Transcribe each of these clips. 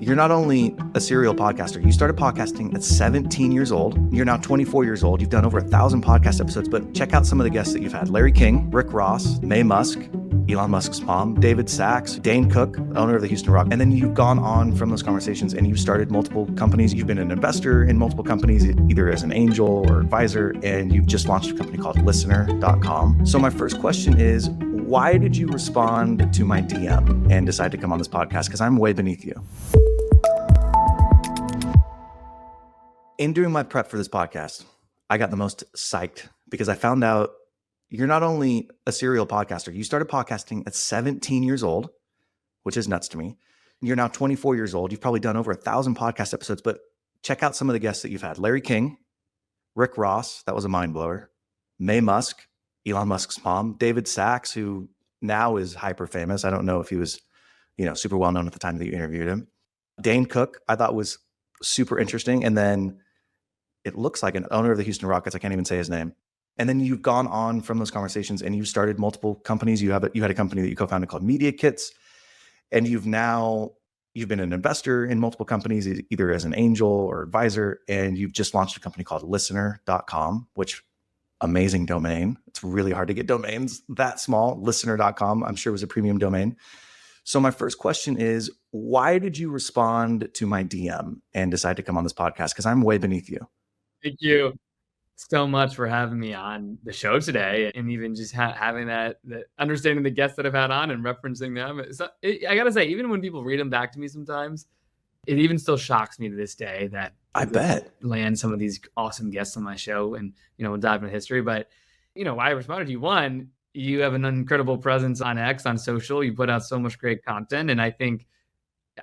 You're not only a serial podcaster, you started podcasting at 17 years old. You're now 24 years old. You've done over 1,000 podcast episodes, but check out some of the guests that you've had. Larry King, Rick Ross, May Musk, Elon Musk's mom, David Sachs, Dane Cook, owner of the Houston Rock. And then you've gone on from those conversations and you've started multiple companies. You've been an investor in multiple companies, either as an angel or advisor, and you've just launched a company called listener.com. So my first question is, why did you respond to my DM and decide to come on this podcast? Because I'm way beneath you. In doing my prep for this podcast, I got the most psyched because I found out you're not only a serial podcaster, you started podcasting at 17 years old, which is nuts to me. You're now 24 years old. You've probably done over 1,000 podcast episodes, but check out some of the guests that you've had. Larry King, Rick Ross, that was a mind blower. May Musk, Elon Musk's mom, David Sachs, who now is hyper famous. I don't know if he was, super well known at the time that you interviewed him. Dane Cook, I thought was super interesting. And then it looks like an owner of the Houston Rockets. I can't even say his name. And then you've gone on from those conversations and you've started multiple companies. You had a company that you co-founded called Media Kits, and you've been an investor in multiple companies, either as an angel or advisor. And you've just launched a company called listener.com, which amazing domain. It's really hard to get domains that small. Listener.com, I'm sure was a premium domain. So my first question is, why did you respond to my DM and decide to come on this podcast? Because I'm way beneath you. Thank you so much for having me on the show today, and even just having that understanding the guests that I've had on and referencing them. I gotta say, even when people read them back to me sometimes, it even still shocks me to this day that I bet land some of these awesome guests on my show, and we'll dive into history. But why I responded to you, one, you have an incredible presence on X, on social. You put out so much great content, and I think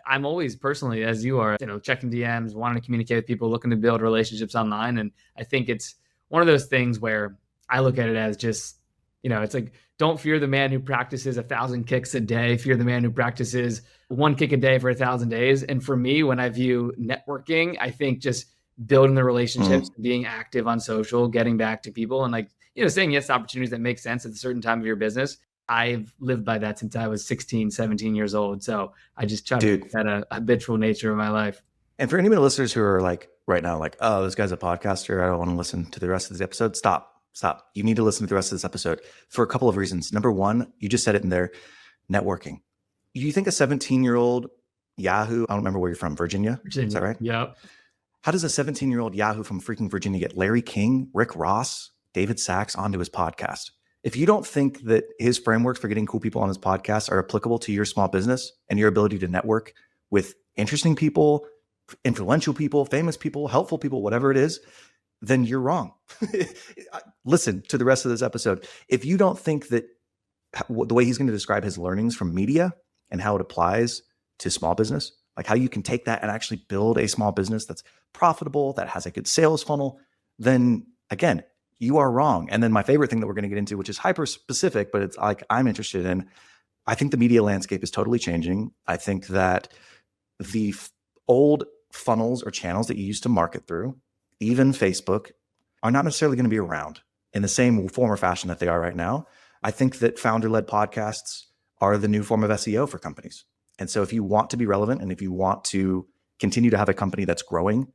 I'm always personally, as you are, checking DMs, wanting to communicate with people, looking to build relationships online. And I think it's one of those things where I look at it as just, it's like, don't fear the man who practices 1,000 kicks a day. Fear the man who practices one kick a day for 1,000 days. And for me, when I view networking, I think just building the relationships, being active on social, getting back to people, and saying yes to opportunities that make sense at a certain time of your business. I've lived by that since I was 16, 17 years old. So I just try to make that a habitual nature of my life. And for any of the listeners who are right now, oh, this guy's a podcaster, I don't want to listen to the rest of this episode. Stop. You need to listen to the rest of this episode for a couple of reasons. Number one, you just said it in there, networking. You think a 17-year-old Yahoo, I don't remember where you're from, Virginia? Is that right? Yep. How does a 17-year-old Yahoo from freaking Virginia get Larry King, Rick Ross, David Sachs onto his podcast? If you don't think that his frameworks for getting cool people on his podcast are applicable to your small business and your ability to network with interesting people, influential people, famous people, helpful people, whatever it is, then you're wrong. Listen to the rest of this episode. If you don't think that the way he's going to describe his learnings from media and how it applies to small business, like how you can take that and actually build a small business that's profitable, that has a good sales funnel, then again, you are wrong. And then my favorite thing that we're going to get into, which is hyper specific, but it's I'm interested in, I think the media landscape is totally changing. I think that the old funnels or channels that you used to market through, even Facebook, are not necessarily going to be around in the same form or fashion that they are right now. I think that founder-led podcasts are the new form of SEO for companies. And so if you want to be relevant and if you want to continue to have a company that's growing,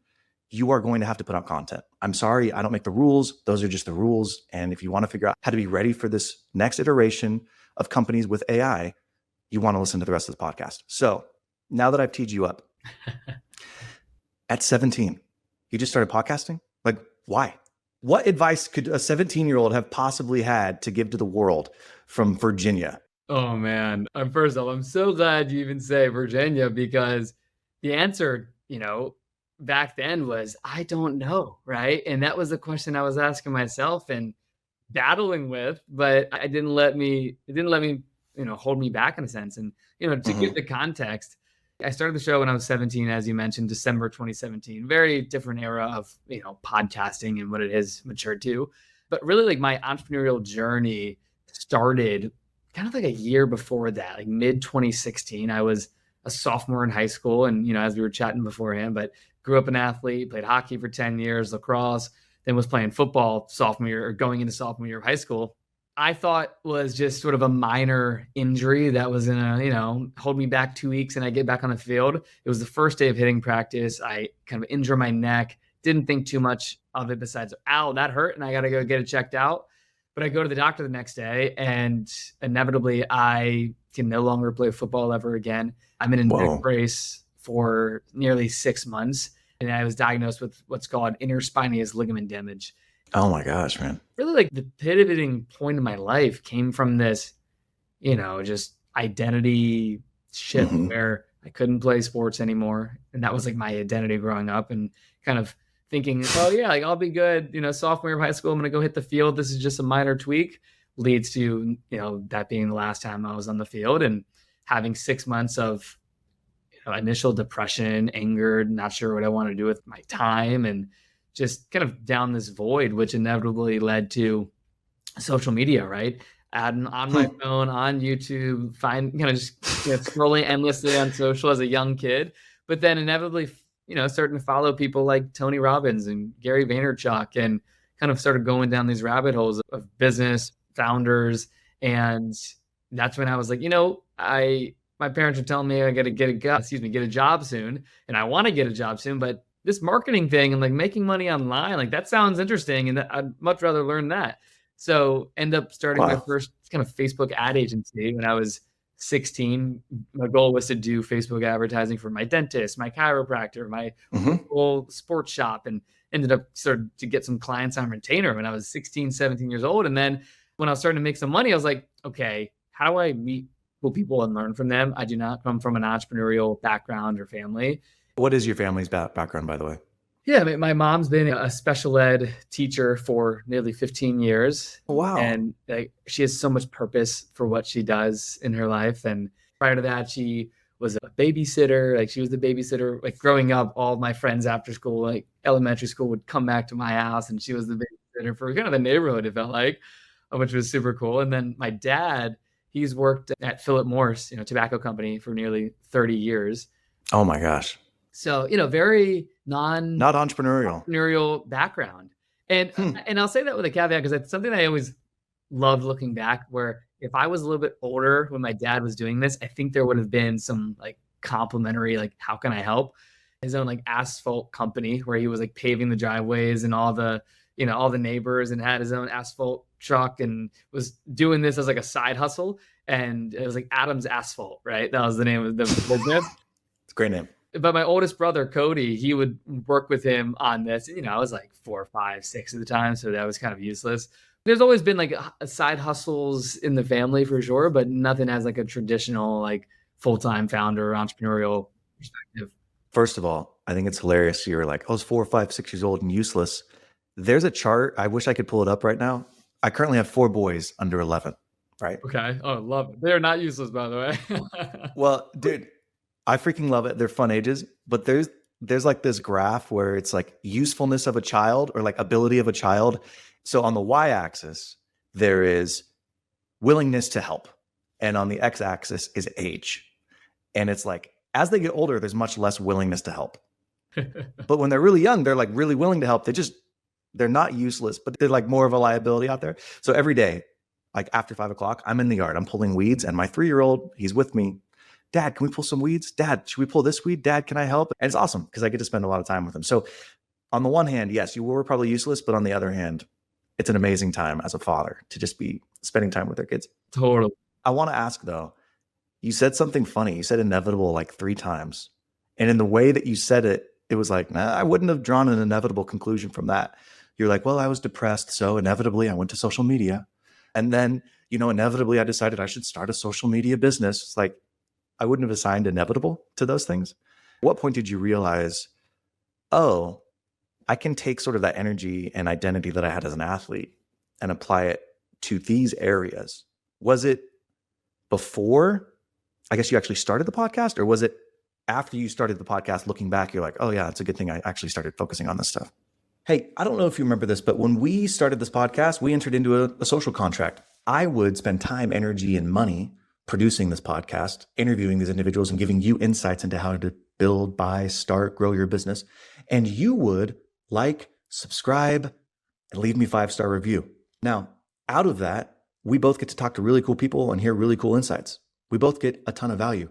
you are going to have to put out content. I'm sorry, I don't make the rules. Those are just the rules. And if you want to figure out how to be ready for this next iteration of companies with AI, you want to listen to the rest of the podcast. So now that I've teed you up, at 17, you just started podcasting? Why? What advice could a 17-year-old have possibly had to give to the world from Virginia? Oh, man. First of all, I'm so glad you even say Virginia, because the answer, back then was, I don't know, right? And that was the question I was asking myself and battling with, but it didn't let me, hold me back in a sense. And, to give the context, I started the show when I was 17, as you mentioned, December 2017, very different era of, podcasting and what it has matured to. But really my entrepreneurial journey started kind of a year before that, mid 2016. I was a sophomore in high school. And, as we were chatting beforehand, but grew up an athlete, played hockey for 10 years, lacrosse, then was playing football sophomore year or going into sophomore year of high school. I thought was just sort of a minor injury that was gonna, hold me back 2 weeks and I get back on the field. It was the first day of hitting practice. I kind of injure my neck. Didn't think too much of it besides, ow, that hurt, and I got to go get it checked out. But I go to the doctor the next day, and inevitably, I can no longer play football ever again. I'm in a neck brace for nearly 6 months, and I was diagnosed with what's called interspinous ligament damage. Oh my gosh, man. Really, like the pivoting point in my life came from this, just identity shift where I couldn't play sports anymore. And that was like my identity growing up, and kind of thinking, oh yeah, like I'll be good, sophomore year of high school, I'm going to go hit the field. This is just a minor tweak, leads to, that being the last time I was on the field, and having 6 months of initial depression, anger, not sure what I want to do with my time, and just kind of down this void, which inevitably led to social media, right? On my phone, on YouTube, just scrolling endlessly on social as a young kid, but then inevitably, starting to follow people like Tony Robbins and Gary Vaynerchuk, and kind of started going down these rabbit holes of business founders. And that's when I was like, my parents are telling me I got to get a job soon, and I want to get a job soon, but this marketing thing and like making money online, like that sounds interesting, and I'd much rather learn that. So end up starting my first kind of Facebook ad agency when I was 16. My goal was to do Facebook advertising for my dentist, my chiropractor, my local sports shop, and ended up started to get some clients on retainer when I was 16, 17 years old. And then when I was starting to make some money, I was like, okay, how do I meet cool people and learn from them? I do not come from an entrepreneurial background or family. What is your family's background, by the way? Yeah, my mom's been a special ed teacher for nearly 15 years. Wow. And she has so much purpose for what she does in her life. And prior to that, she was a babysitter. Like she was the babysitter. Like growing up, all of my friends after school, like elementary school, would come back to my house, and she was the babysitter for kind of the neighborhood, it felt like, which was super cool. And then my dad, he's worked at Philip Morris, tobacco company, for nearly 30 years. Oh my gosh. So, very not entrepreneurial background. And I'll say that with a caveat, because it's something I always loved looking back, where if I was a little bit older when my dad was doing this, I think there would have been some like complimentary, like, how can I help? His own like asphalt company where he was like paving the driveways and all the neighbors, and had his own asphalt truck, and was doing this as like a side hustle. And it was like Adam's Asphalt, right? That was the name of the business. It's a great name. But my oldest brother, Cody, he would work with him on this. I was like 4, 5, 6 at the time, so that was kind of useless. There's always been like side hustles in the family for sure, but nothing as like a traditional, like full-time founder entrepreneurial perspective. First of all, I think it's hilarious. You're like, I was 4, 5, 6 years old and useless. There's a chart. I wish I could pull it up right now. I currently have 4 boys under 11, right? Okay. Oh, love it. They're not useless, by the way. Well, dude, I freaking love it. They're fun ages, but there's like this graph where it's like usefulness of a child, or like ability of a child. So on the y-axis, there is willingness to help. And on the x-axis is age. And it's like, as they get older, there's much less willingness to help. But when they're really young, they're like really willing to help. They're not useless, but they're like more of a liability out there. So every day, like after 5 o'clock, I'm in the yard, I'm pulling weeds, and my 3-year-old, he's with me. Dad, can we pull some weeds? Dad, should we pull this weed? Dad, can I help? And it's awesome because I get to spend a lot of time with him. So on the one hand, yes, you were probably useless, but on the other hand, it's an amazing time as a father to just be spending time with their kids. Totally. I want to ask though, you said something funny. You said inevitable like 3 times. And in the way that you said it, it was like, nah, I wouldn't have drawn an inevitable conclusion from that. You're like, well, I was depressed, so inevitably I went to social media. And then, inevitably I decided I should start a social media business. It's like, I wouldn't have assigned inevitable to those things. At what point did you realize, oh, I can take sort of that energy and identity that I had as an athlete and apply it to these areas? Was it before, I guess, you actually started the podcast, or was it after you started the podcast, looking back, you're like, oh yeah, it's a good thing I actually started focusing on this stuff? Hey, I don't know if you remember this, but when we started this podcast, we entered into a social contract. I would spend time, energy, and money producing this podcast, interviewing these individuals, and giving you insights into how to build, buy, start, grow your business. And you would like, subscribe, and leave me 5-star review. Now, out of that, We both get to talk to really cool people and hear really cool insights. We both get a ton of value.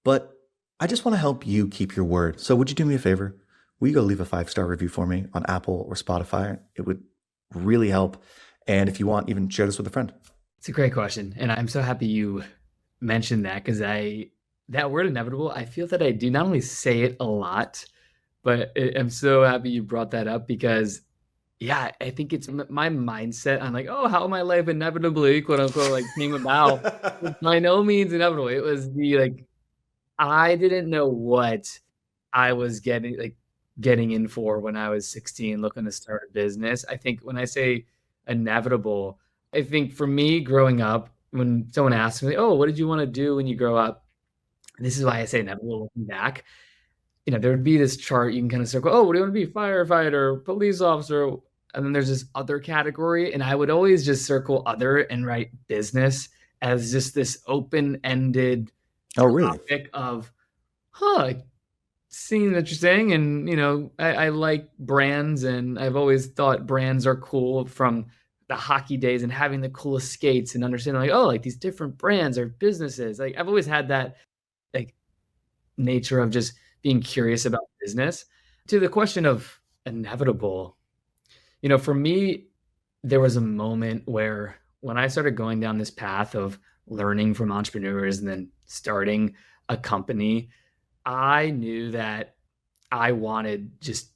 But I just want to help you keep your word. So would you do me a favor? Will you go leave a 5-star review for me on Apple or Spotify? It would really help. And if you want, even share this with a friend. It's a great question. And I'm so happy you mentioned that because that word inevitable, I feel that I do not only say it a lot, but I'm so happy you brought that up because yeah, I think it's my mindset on like, oh, how my life inevitably, quote unquote, like came about. Was by no means inevitable. It was the like, I didn't know what I was getting in for when I was 16 looking to start a business. I think when I say inevitable, I think for me growing up, when someone asks me, "Oh, what did you want to do when you grow up?" And this is why I say inevitable looking back. There would be this chart you can kind of circle, "Oh, what do you want to be? Firefighter, police officer." And then there's this other category, and I would always just circle other and write business as just this open-ended Oh, really? topic of, huh, seems interesting. And, I like brands and I've always thought brands are cool from the hockey days and having the coolest skates and understanding like, oh, like these different brands are businesses. Like I've always had that like nature of just being curious about business. To the question of inevitable, for me, there was a moment where when I started going down this path of learning from entrepreneurs and then starting a company, I knew that I wanted just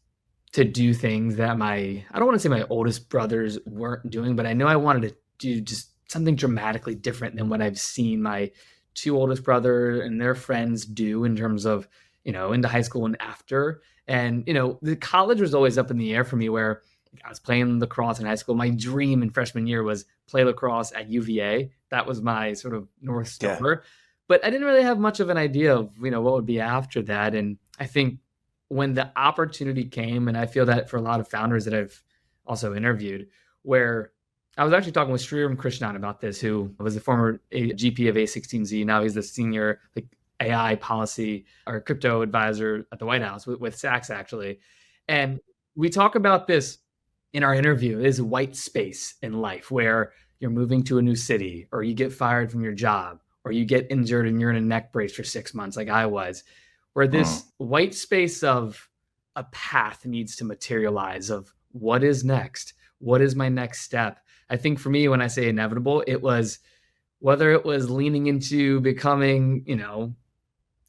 to do things that I don't want to say my oldest brothers weren't doing, but I know I wanted to do just something dramatically different than what I've seen my two oldest brother and their friends do in terms of, into high school and after. And, the college was always up in the air for me where I was playing lacrosse in high school. My dream in freshman year was play lacrosse at UVA. That was my sort of North Yeah. Star. But I didn't really have much of an idea of, what would be after that. And I think when the opportunity came, and I feel that for a lot of founders that I've also interviewed, where I was actually talking with Sriram Krishnan about this, who was the former GP of A16Z. Now he's the senior AI policy or crypto advisor at the White House with Sachs, actually. And we talk about this in our interview is white space in life where you're moving to a new city or you get fired from your job or you get injured and you're in a neck brace for 6 months like I was, where this white space of a path needs to materialize of what is next? What is my next step? I think for me, when I say inevitable, it was whether it was leaning into becoming,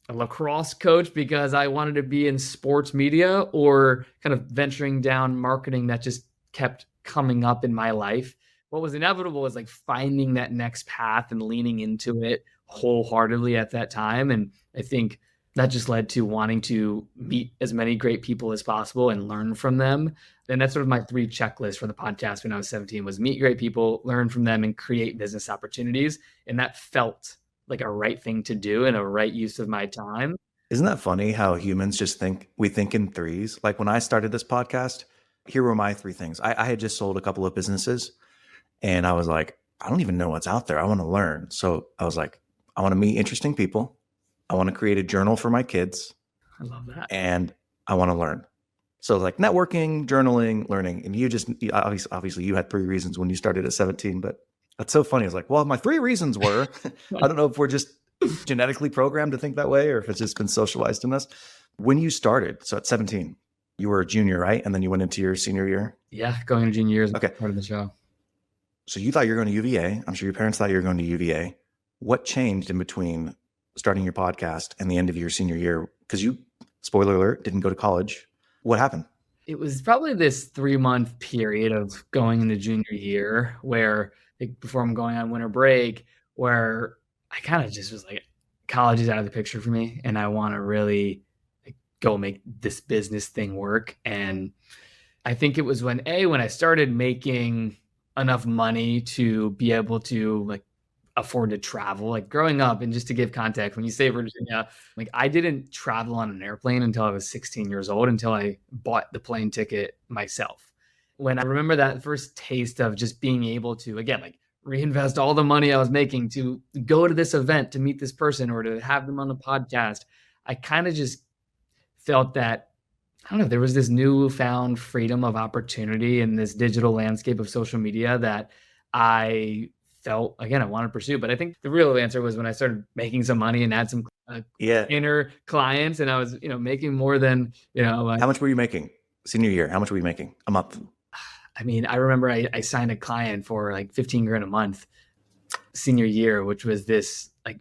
a lacrosse coach because I wanted to be in sports media or kind of venturing down marketing that just kept coming up in my life. What was inevitable was like finding that next path and leaning into it wholeheartedly at that time. And I think that just led to wanting to meet as many great people as possible and learn from them. And that's sort of my 3 checklists for the podcast when I was 17 was meet great people, learn from them, and create business opportunities. And that felt like a right thing to do and a right use of my time. Isn't that funny how humans just we think in threes? Like when I started this podcast, here were my 3 things. I had just sold a couple of businesses and I was like, I don't even know what's out there. I want to learn. So I was like, I want to meet interesting people. I want to create a journal for my kids. I love that. And I want to learn. So like networking, journaling, learning. And you obviously you had 3 reasons when you started at 17, but that's so funny. I was like, well, my 3 reasons were, I don't know if we're just genetically programmed to think that way or if it's just been socialized in us. When you started, so at 17, you were a junior, right? And then you went into your senior year? Yeah, going into junior year is okay. Part of the show. So you thought you were going to UVA. I'm sure your parents thought you were going to UVA. What changed in between starting your podcast and the end of your senior year? Because you, spoiler alert, didn't go to college. What happened? It was probably this 3-month period of going into junior year where before I'm going on winter break, where I kind of just was like, college is out of the picture for me. And I want to really go make this business thing work. And I think it was when I started making enough money to be able to afford to travel, like growing up. And just to give context, when you say Virginia, I didn't travel on an airplane until I was 16 years old, until I bought the plane ticket myself. When I remember that first taste of just being able to, again, reinvest all the money I was making to go to this event, to meet this person or to have them on the podcast, I kind of just felt that, I don't know, there was this newfound freedom of opportunity in this digital landscape of social media that I felt, again, I wanted to pursue. But I think the real answer was when I started making some money and had some Yeah. inner clients, and I was, making more than, How much were you making senior year? How much were you making a month? I mean, I remember I signed a client for like 15 grand a month senior year, which was this like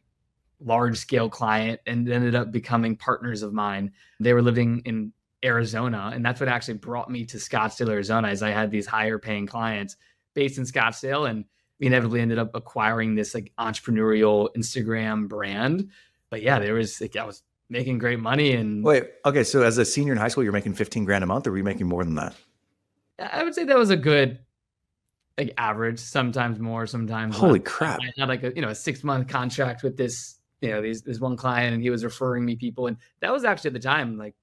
large scale client, and ended up becoming partners of mine. They were living in Arizona, and that's what actually brought me to Scottsdale, Arizona, is I had these higher paying clients based in Scottsdale, and we inevitably ended up acquiring this like entrepreneurial Instagram brand. But yeah, there was like, I was making great money. And Wait, okay. So as a senior in high school, you're making 15 grand a month, or were you making more than that? I would say that was a good like average, sometimes more, sometimes Holy less. crap. I had like a 6-month contract with this, this one client, and he was referring me people. And that was actually at the time like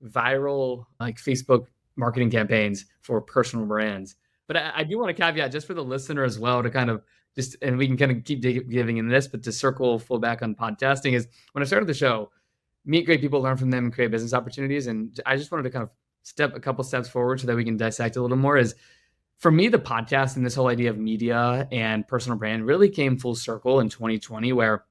viral like Facebook marketing campaigns for personal brands. But I do want to caveat just for the listener as well, to kind of just, and we can kind of keep giving in this, but to circle full back on podcasting, is when I started the show, meet great people, learn from them, and create business opportunities. And I just wanted to kind of step a couple steps forward so that we can dissect a little more. Is for me, the podcast and this whole idea of media and personal brand really came full circle in 2020, where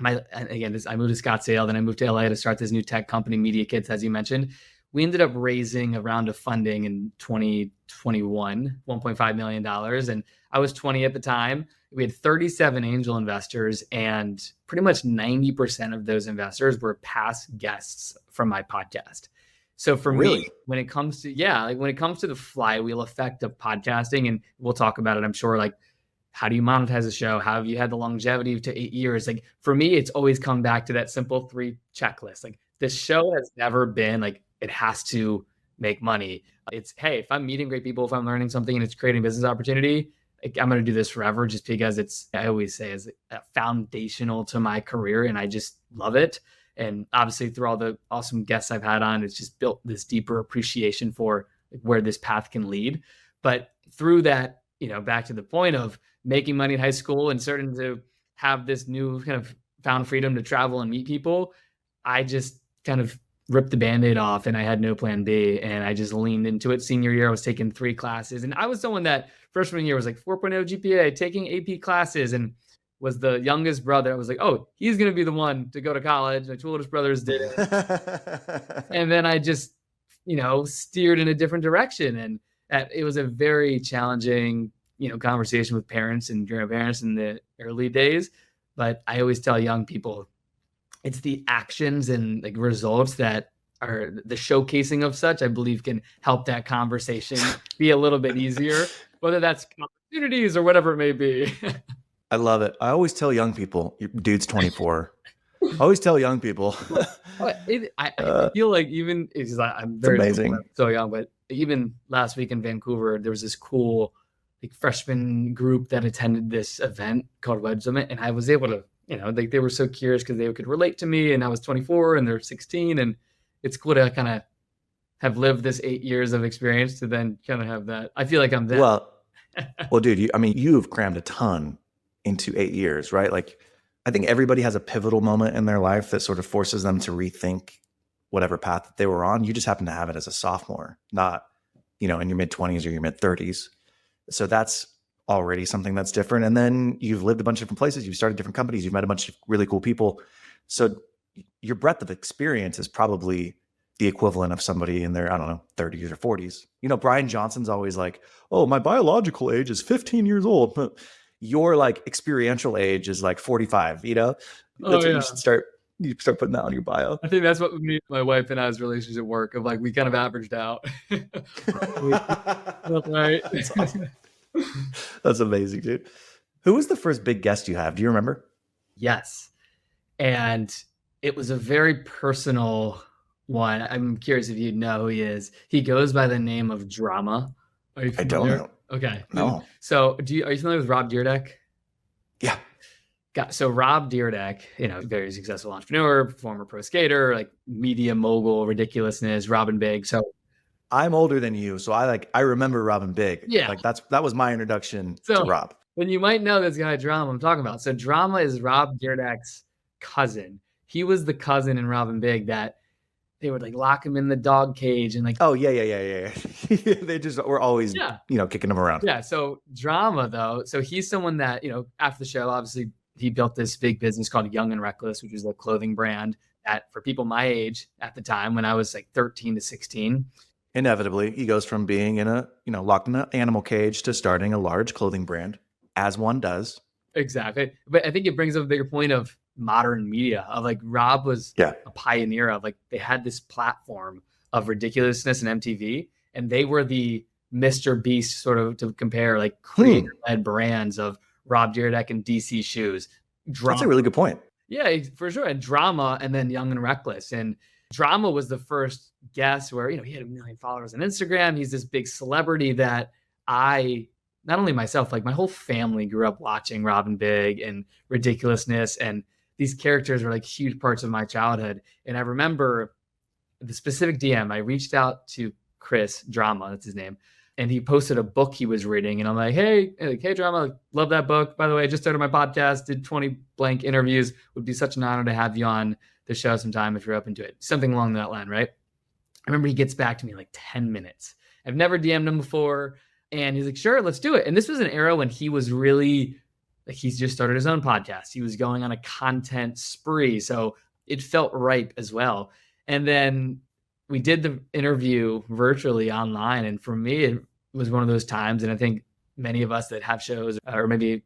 I moved to Scottsdale, then I moved to LA to start this new tech company, Media Kits, as you mentioned. We ended up raising a round of funding in 2021, $1.5 million. And I was 20 at the time. We had 37 angel investors, and pretty much 90% of those investors were past guests from my podcast. So for me, when it comes to, when it comes to the flywheel effect of podcasting, and we'll talk about it, I'm sure, like, how do you monetize a show? How have you had the longevity to 8 years? Like for me, it's always come back to that simple 3 checklist. Like this show has never been like, it has to make money. It's, hey, if I'm meeting great people, if I'm learning something and it's creating a business opportunity, like, I'm going to do this forever, just because it's, I always say, is foundational to my career, and I just love it. And obviously through all the awesome guests I've had on, it's just built this deeper appreciation for where this path can lead. But through that, back to the point of making money in high school and starting to have this new kind of found freedom to travel and meet people, I just kind of ripped the Band-Aid off, and I had no plan B, and I just leaned into it. Senior year, I was taking 3 classes, and I was someone that freshman year was like 4.0 GPA, taking AP classes, and was the youngest brother. I was like, oh, he's going to be the one to go to college. My 2 oldest brothers did it. And then I just, steered in a different direction. And it was a very challenging, conversation with parents and grandparents in the early days. But I always tell young people, it's the actions and like results that are the showcasing of such, I believe, can help that conversation be a little bit easier, whether that's opportunities or whatever it may be. I love it. I always tell young people, dude's 24. I always tell young people. I feel like even I'm very amazing. So young, but even last week in Vancouver, there was this cool like freshman group that attended this event called Web Summit, and I was able to, they were so curious because they could relate to me, and I was 24 and they're 16, and it's cool to kind of have lived this 8 years of experience to then kind of have that. I feel like I'm there. Well, dude, you've crammed a ton into 8 years, right? Like, I think everybody has a pivotal moment in their life that sort of forces them to rethink whatever path that they were on. You just happen to have it as a sophomore, not, in your mid 20s or your mid 30s. So that's already something that's different. And then you've lived a bunch of different places. You've started different companies. You've met a bunch of really cool people. So your breadth of experience is probably the equivalent of somebody in their, 30s or 40s. Brian Johnson's always like, oh, my biological age is 15 years old. But your like experiential age is like 45, That's what you should start putting that on your bio. I think that's what my wife and I's relationship work of like, we kind of averaged out. Right. That's awesome. That's amazing, dude. Who was the first big guest you have? Do you remember? Yes. And it was a very personal one. I'm curious if you know who he is. He goes by the name of Drama. Are you familiar? I don't know. Okay. No. So are you familiar with Rob Dyrdek? Yeah. So Rob Dyrdek, very successful entrepreneur, former pro skater, like media mogul, ridiculousness, Robin Big. So I'm older than you, so I remember Robin Big. Yeah. Like that was my introduction to Rob. Then you might know this guy Drama I'm talking about. So Drama is Rob Dyrdek's cousin. He was the cousin in Robin Big that they would like lock him in the dog cage and like, Oh, yeah. They just were always, yeah. kicking him around. Yeah. So drama though. So he's someone that, after the show, obviously he built this big business called Young and Reckless, which is a clothing brand that for people my age at the time when I was like 13 to 16. Inevitably, he goes from being in a, locked in an animal cage to starting a large clothing brand, as one does. Exactly. But I think it brings up a bigger point of modern media of like Rob was a pioneer of like, they had this platform of ridiculousness in MTV and they were the Mr. Beast sort of to compare like creator-led brands of Rob Dyrdek and DC shoes. That's a really good point. Yeah, for sure. And Drama and then Young and Reckless. And Drama was the first guest where, he had 1 million followers on Instagram. He's this big celebrity that not only myself, like my whole family grew up watching Robin Big and Ridiculousness. And these characters were like huge parts of my childhood. And I remember the specific DM, I reached out to Chris Drama, that's his name. And he posted a book he was reading. And I'm like, hey, Drama, love that book. By the way, I just started my podcast, did 20 blank interviews. Would be such an honor to have you on the show sometime if you're open to it. Something along that line, right? I remember he gets back to me in like 10 minutes. I've never DM'd him before. And he's like, sure, let's do it. And this was an era when he was really, like, he's just started his own podcast. He was going on a content spree. So it felt ripe as well. And then we did the interview virtually online. And for me, it was one of those times. And I think many of us that have shows or maybe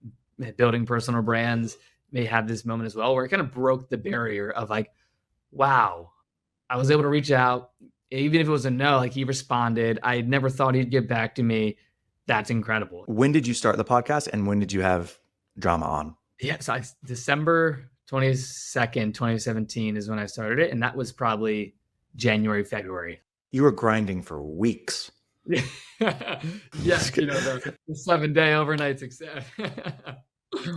building personal brands may have this moment as well, where it kind of broke the barrier of like, wow, I was able to reach out. Even if it was a no, like he responded. I never thought he'd get back to me. That's incredible. When did you start the podcast and when did you have Drama on? Yeah, so December 22nd, 2017 is when I started it. And that was probably January, February. You were grinding for weeks. Yeah, the 7-day overnight success.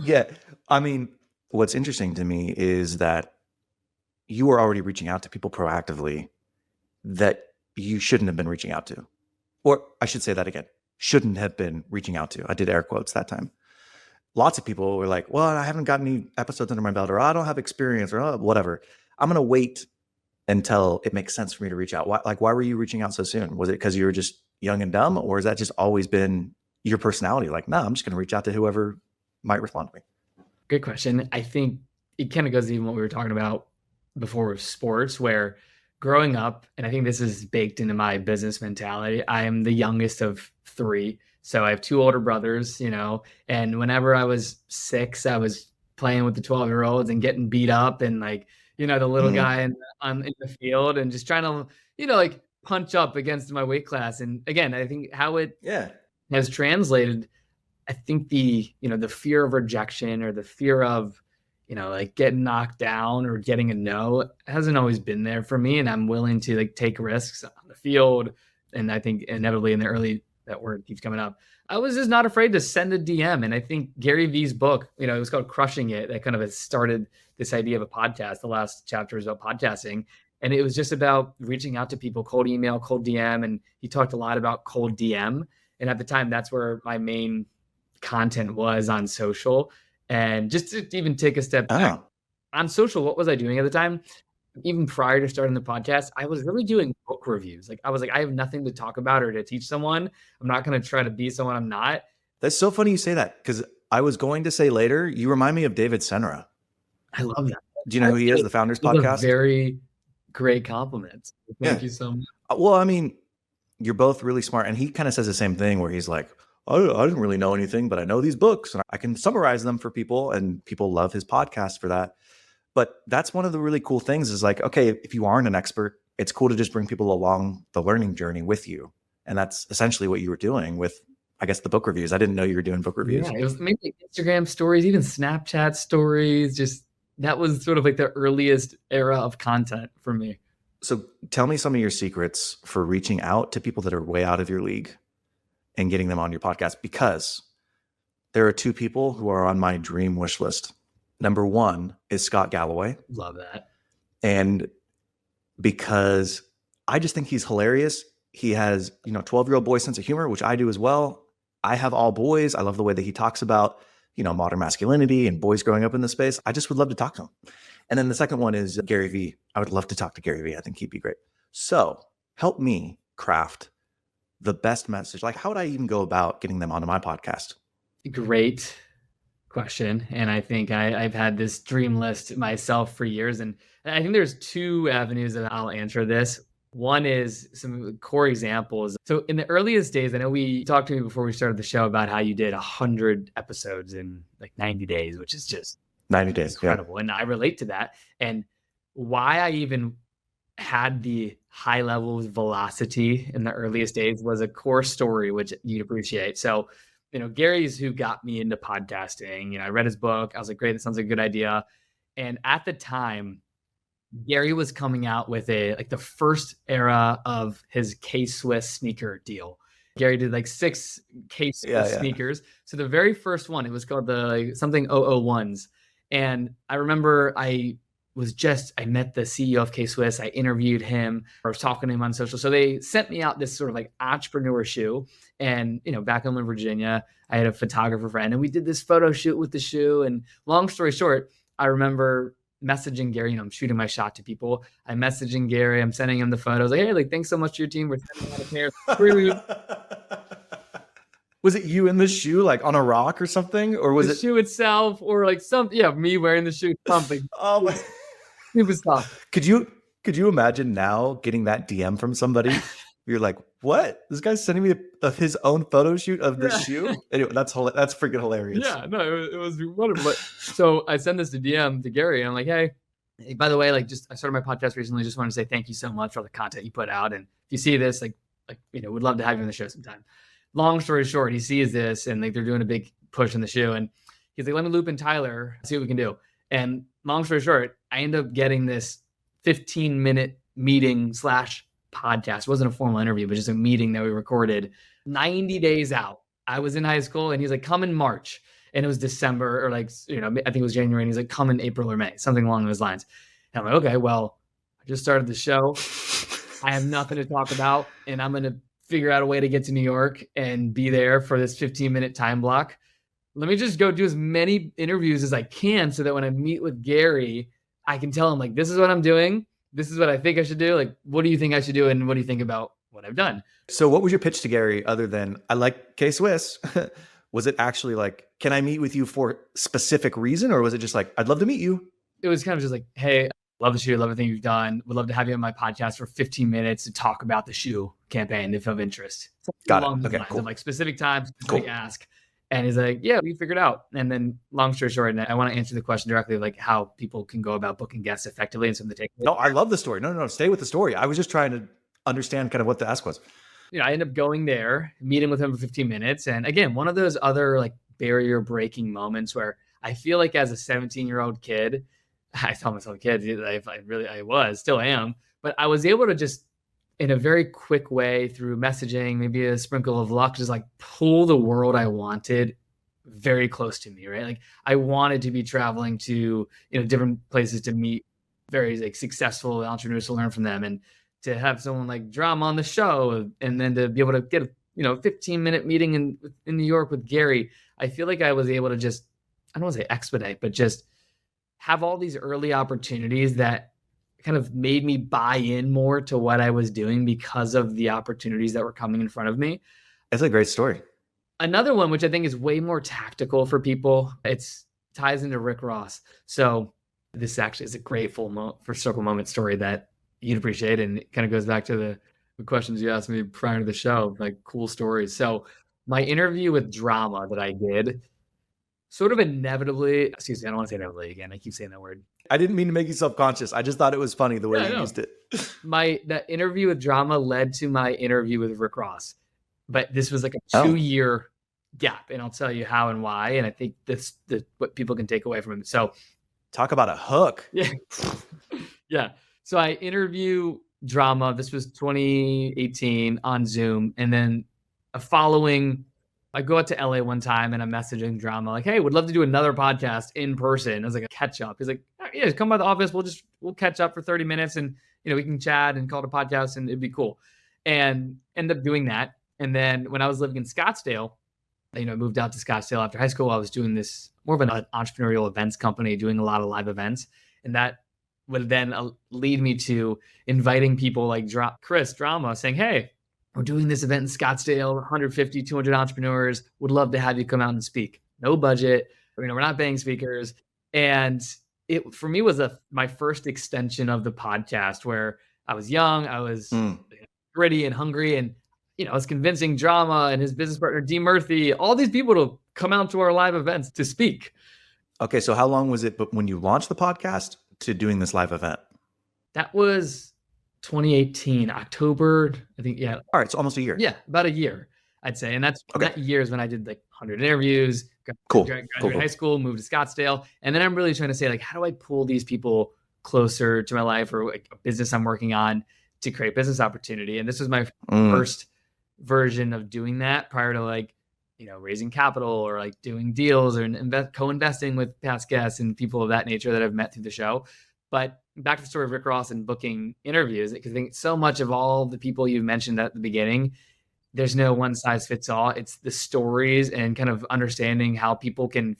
Yeah. I mean, what's interesting to me is that you were already reaching out to people proactively that you shouldn't have been reaching out to. Or I should say that again. Shouldn't have been reaching out to. I did air quotes that time. Lots of people were like, well, I haven't got any episodes under my belt, or I don't have experience, or whatever. I'm going to wait until it makes sense for me to reach out. Why were you reaching out so soon? Was it because you were just young and dumb, or has that just always been your personality? Like, no, I'm just going to reach out to whoever might respond to me. Good question. I think it kind of goes even what we were talking about before with sports, where growing up, and I think this is baked into my business mentality, I am the youngest of 3. So I have 2 older brothers, and whenever I was 6, I was playing with the 12-year-olds and getting beat up and like, the little guy in the field and just trying to, like punch up against my weight class. And again, I think how it has translated, I think the fear of rejection or the fear of, like getting knocked down or getting a no hasn't always been there for me. And I'm willing to like take risks on the field. And I think inevitably in the early, that word keeps coming up, I was just not afraid to send a DM. And I think Gary Vee's book, it was called Crushing It, that kind of has started this idea of a podcast. The last chapter is about podcasting. And it was just about reaching out to people, cold email, cold DM. And he talked a lot about cold DM. And at the time, that's where my main content was on social. And just to even take a step back on social, what was I doing at the time? Even prior to starting the podcast, I was really doing book reviews. Like I was like, I have nothing to talk about or to teach someone. I'm not going to try to be someone I'm not. That's so funny you say that, because I was going to say later, you remind me of David Senra. I love that. Do you know who he is? The Founders Podcast? Very great compliment. Thank you so much. Well, I mean, you're both really smart. And he kind of says the same thing where he's like, I didn't really know anything, but I know these books and I can summarize them for people, and people love his podcast for that. But that's one of the really cool things is like, okay, if you aren't an expert, it's cool to just bring people along the learning journey with you. And that's essentially what you were doing with, I guess, the book reviews. I didn't know you were doing book reviews. Yeah, it was maybe Instagram stories, even Snapchat stories. Just that was sort of like the earliest era of content for me. So tell me some of your secrets for reaching out to people that are way out of your league and getting them on your podcast, because there are 2 people who are on my dream wish list. Number 1 is Scott Galloway. Love that. And because I just think he's hilarious. He has, 12-year-old boy sense of humor, which I do as well. I have all boys. I love the way that he talks about, modern masculinity and boys growing up in this space. I just would love to talk to him. And then the second one is Gary Vee. I would love to talk to Gary Vee. I think he'd be great. So help me craft the best message. Like, how would I even go about getting them onto my podcast? Great question. And I think I've had this dream list myself for years. And I think there's two avenues that I'll answer this. One is some core examples. So in the earliest days, I know we talked to me before we started the show about how you did 100 episodes in like 90 days, which is just 90 days. incredible. Yeah. And I relate to that. And why I even had the high level velocity in the earliest days was a core story, which you'd appreciate. So, Gary's who got me into podcasting. I read his book. I was like, great, that sounds like a good idea. And at the time, Gary was coming out with the first era of his K-Swiss sneaker deal. Gary did like 6 K-Swiss sneakers. So the very first one, it was called the something 001s. And I remember I met the CEO of K-Swiss. I interviewed him. I was talking to him on social. So they sent me out this sort of like entrepreneur shoe. And, back home in Virginia, I had a photographer friend and we did this photo shoot with the shoe. And long story short, I remember messaging Gary, I'm shooting my shot to people. I'm messaging Gary. I'm sending him the photos. Like, hey, thanks so much to your team. We're sending out a pair. Was it you in the shoe, like on a rock or something? Or was the shoe itself or like something? Yeah, me wearing the shoe, something. Oh my. It was tough. Could you imagine now getting that DM from somebody? You're like, what? This guy's sending me his own photo shoot of the shoe? Anyway, that's freaking hilarious. Yeah, no, it was wonderful. But so I send this to DM to Gary and I'm like, hey, by the way, I started my podcast recently. Just want to say thank you so much for all the content you put out. And if you see this, would love to have you on the show sometime. Long story short, he sees this and they're doing a big push in the shoe. And he's like, let me loop in Tyler, see what we can do. And long story short, I end up getting this 15-minute meeting / podcast. It wasn't a formal interview, but just a meeting that we recorded 90 days out. I was in high school and he's like, come in March. And it was December or I think it was January. And he's like, come in April or May, something along those lines. And I'm like, okay, well, I just started the show. I have nothing to talk about and I'm going to figure out a way to get to New York and be there for this 15-minute time block. Let me just go do as many interviews as I can so that when I meet with Gary, I can tell him like, this is what I'm doing. This is what I think I should do. Like, what do you think I should do? And what do you think about what I've done? So what was your pitch to Gary other than I like K-Swiss? Was it actually like, can I meet with you for a specific reason? Or was it just like, I'd love to meet you? It was kind of just like, hey, love the shoe. Love everything you've done. Would love to have you on my podcast for 15 minutes to talk about the shoe campaign if of interest. Got it. Okay, cool. Like specific times, specific ask. And he's like, yeah, we figured it out. And then long story short, and I want to answer the question directly, like how people can go about booking guests effectively and some of the takeaways. No, I love the story. No, stay with the story. I was just trying to understand kind of what the ask was. I ended up going there, meeting with him for 15 minutes. And again, one of those other like barrier breaking moments where I feel like as a 17-year-old kid, I tell myself kid, I was, still am, but I was able to just in a very quick way through messaging, maybe a sprinkle of luck, just like pull the world I wanted very close to me, right? Like I wanted to be traveling to, different places to meet very like successful entrepreneurs to learn from them and to have someone like Drama on the show and then to be able to get a 15-minute meeting in New York with Gary. I feel like I was able to just, I don't want to say expedite, but just have all these early opportunities that kind of made me buy in more to what I was doing because of the opportunities that were coming in front of me. It's a great story. Another one, which I think is way more tactical for people, ties into Rick Ross. So this actually is a great full circle moment story that you'd appreciate. And it kind of goes back to the questions you asked me prior to the show, like cool stories. So my interview with Drama that I did sort of inevitably, excuse me, I don't want to say inevitably again. I keep saying that word. I didn't mean to make you self-conscious. I just thought it was funny the way you used it. That interview with Drama led to my interview with Rick Ross. But this was like a 2-year gap. And I'll tell you how and why. And I think this what people can take away from it. So talk about a hook. Yeah. Yeah. So I interview Drama. This was 2018 on Zoom. And then I go out to LA one time and I'm messaging Drama like, hey, would love to do another podcast in person as like a catch up. He's like, yeah, come by the office. We'll catch up for 30 minutes and, we can chat and call it a podcast and it'd be cool. And end up doing that. And then when I was living in Scottsdale, I moved out to Scottsdale after high school. I was doing this more of an entrepreneurial events company, doing a lot of live events. And that would then lead me to inviting people like Chris Drama saying, hey, we're doing this event in Scottsdale, 150, 200 entrepreneurs, would love to have you come out and speak. No budget, we're not paying speakers. And it, for me, was my first extension of the podcast, where I was young, I was gritty and hungry, and I was convincing Drama and his business partner, D. Murphy, all these people to come out to our live events to speak. Okay, so how long was it when you launched the podcast to doing this live event? That was 2018, October, I think. Yeah. All right, so almost a year. Yeah, about a year, I'd say. And that year is when I did like 100 interviews, graduated high school, moved to Scottsdale. And then I'm really trying to say, like, how do I pull these people closer to my life or like a business I'm working on to create business opportunity? And this was my first version of doing that prior to like, raising capital or like doing deals or co-investing with past guests and people of that nature that I've met through the show. But back to the story of Rick Ross and booking interviews, because I think so much of all the people you mentioned at the beginning, there's no one size fits all. It's the stories and kind of understanding how people can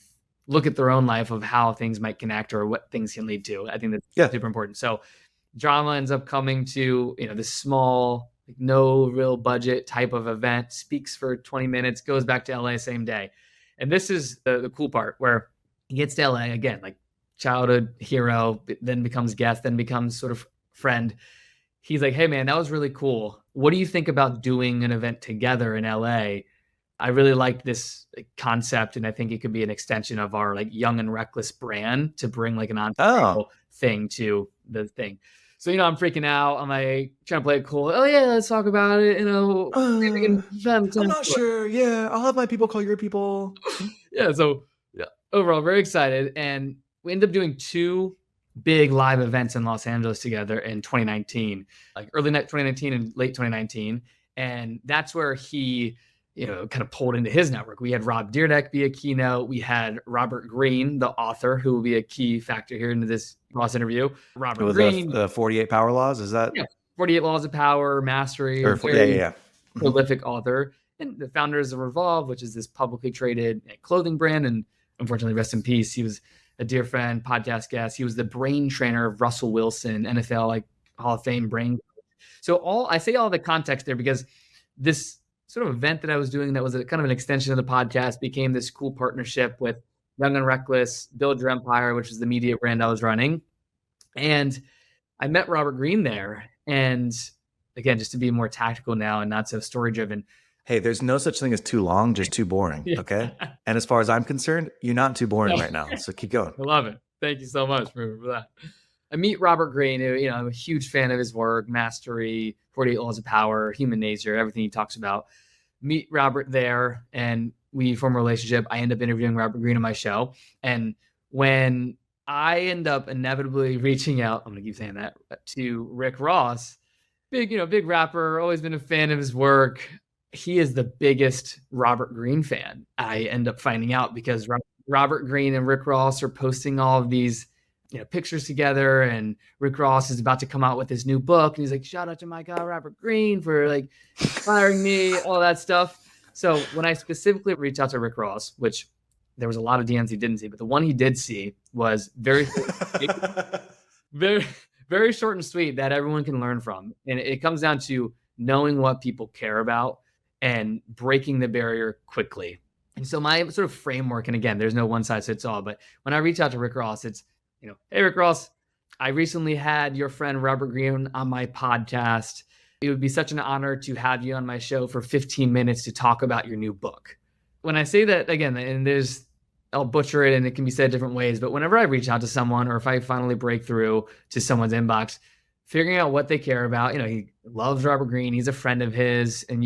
look at their own life of how things might connect or what things can lead to. I think that's super important. So Drama ends up coming to, this small, like no real budget type of event, speaks for 20 minutes, goes back to LA same day. And this is the cool part, where he gets to LA again, like childhood hero, then becomes guest, then becomes sort of friend. He's like, hey man, that was really cool. What do you think about doing an event together in LA? I really like this concept, and I think it could be an extension of our like young and reckless brand to bring like an entrepreneurial thing to the thing. So, I'm freaking out. I'm like trying to play it cool. Oh yeah, let's talk about it. I'm not sure. Yeah, I'll have my people call your people. So overall, very excited. And we ended up doing 2 big live events in Los Angeles together in 2019, like early 2019 and late 2019. And that's where he, kind of pulled into his network. We had Rob Dyrdek be a keynote. We had Robert Greene, the author, who will be a key factor here into this Ross interview. Robert Greene. The 48 Power Laws, is that? Yeah, 48 Laws of Power, Mastery. Prolific author. And the founders of Revolve, which is this publicly traded clothing brand. And unfortunately, rest in peace. He was a dear friend, podcast guest. He was the brain trainer of Russell Wilson, NFL Hall of Fame brain. So I say all the context there because this sort of event that I was doing that was kind of an extension of the podcast became this cool partnership with Young and Reckless, Build Your Empire, which is the media brand I was running. And I met Robert Greene there. And again, just to be more tactical now and not so story driven. Hey, there's no such thing as too long, just too boring. Okay. And as far as I'm concerned, you're not too boring right now. So keep going. I love it. Thank you so much for that. I meet Robert Greene, who, I'm a huge fan of his work, Mastery, 48 Laws of Power, Human Nature, everything he talks about. Meet Robert there, and we form a relationship. I end up interviewing Robert Greene on my show. And when I end up inevitably reaching out, I'm going to keep saying that, to Rick Ross, big rapper, always been a fan of his work. He is the biggest Robert Greene fan. I end up finding out because Robert Greene and Rick Ross are posting all of these pictures together, and Rick Ross is about to come out with his new book. And he's like, shout out to my guy, Robert Greene, for like inspiring me, all that stuff. So when I specifically reached out to Rick Ross, which there was a lot of DMs he didn't see, but the one he did see was very, very, very short and sweet that everyone can learn from. And it comes down to knowing what people care about and breaking the barrier quickly. And so my sort of framework, and again, there's no one size fits all, but when I reach out to Rick Ross, it's, hey, Rick Ross, I recently had your friend Robert Greene on my podcast. It would be such an honor to have you on my show for 15 minutes to talk about your new book. When I say that, again, and I'll butcher it and it can be said different ways, but whenever I reach out to someone, or if I finally break through to someone's inbox, figuring out what they care about, he loves Robert Greene, he's a friend of his, and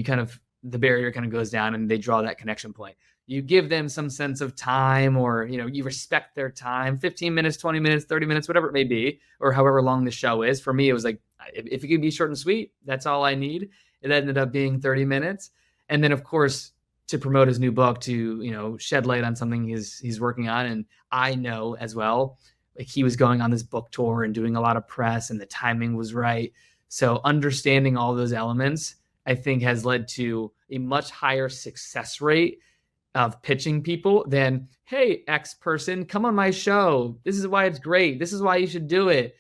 the barrier kind of goes down and they draw that connection point. You give them some sense of time, or, you respect their time, 15 minutes, 20 minutes, 30 minutes, whatever it may be, or however long the show is. For me, it was like, if it could be short and sweet, that's all I need. It ended up being 30 minutes. And then of course, to promote his new book, to, shed light on something he's working on. And I know as well, like he was going on this book tour and doing a lot of press, and the timing was right. So understanding all those elements, I think, has led to a much higher success rate of pitching people than, hey, X person, come on my show. This is why it's great. This is why you should do it.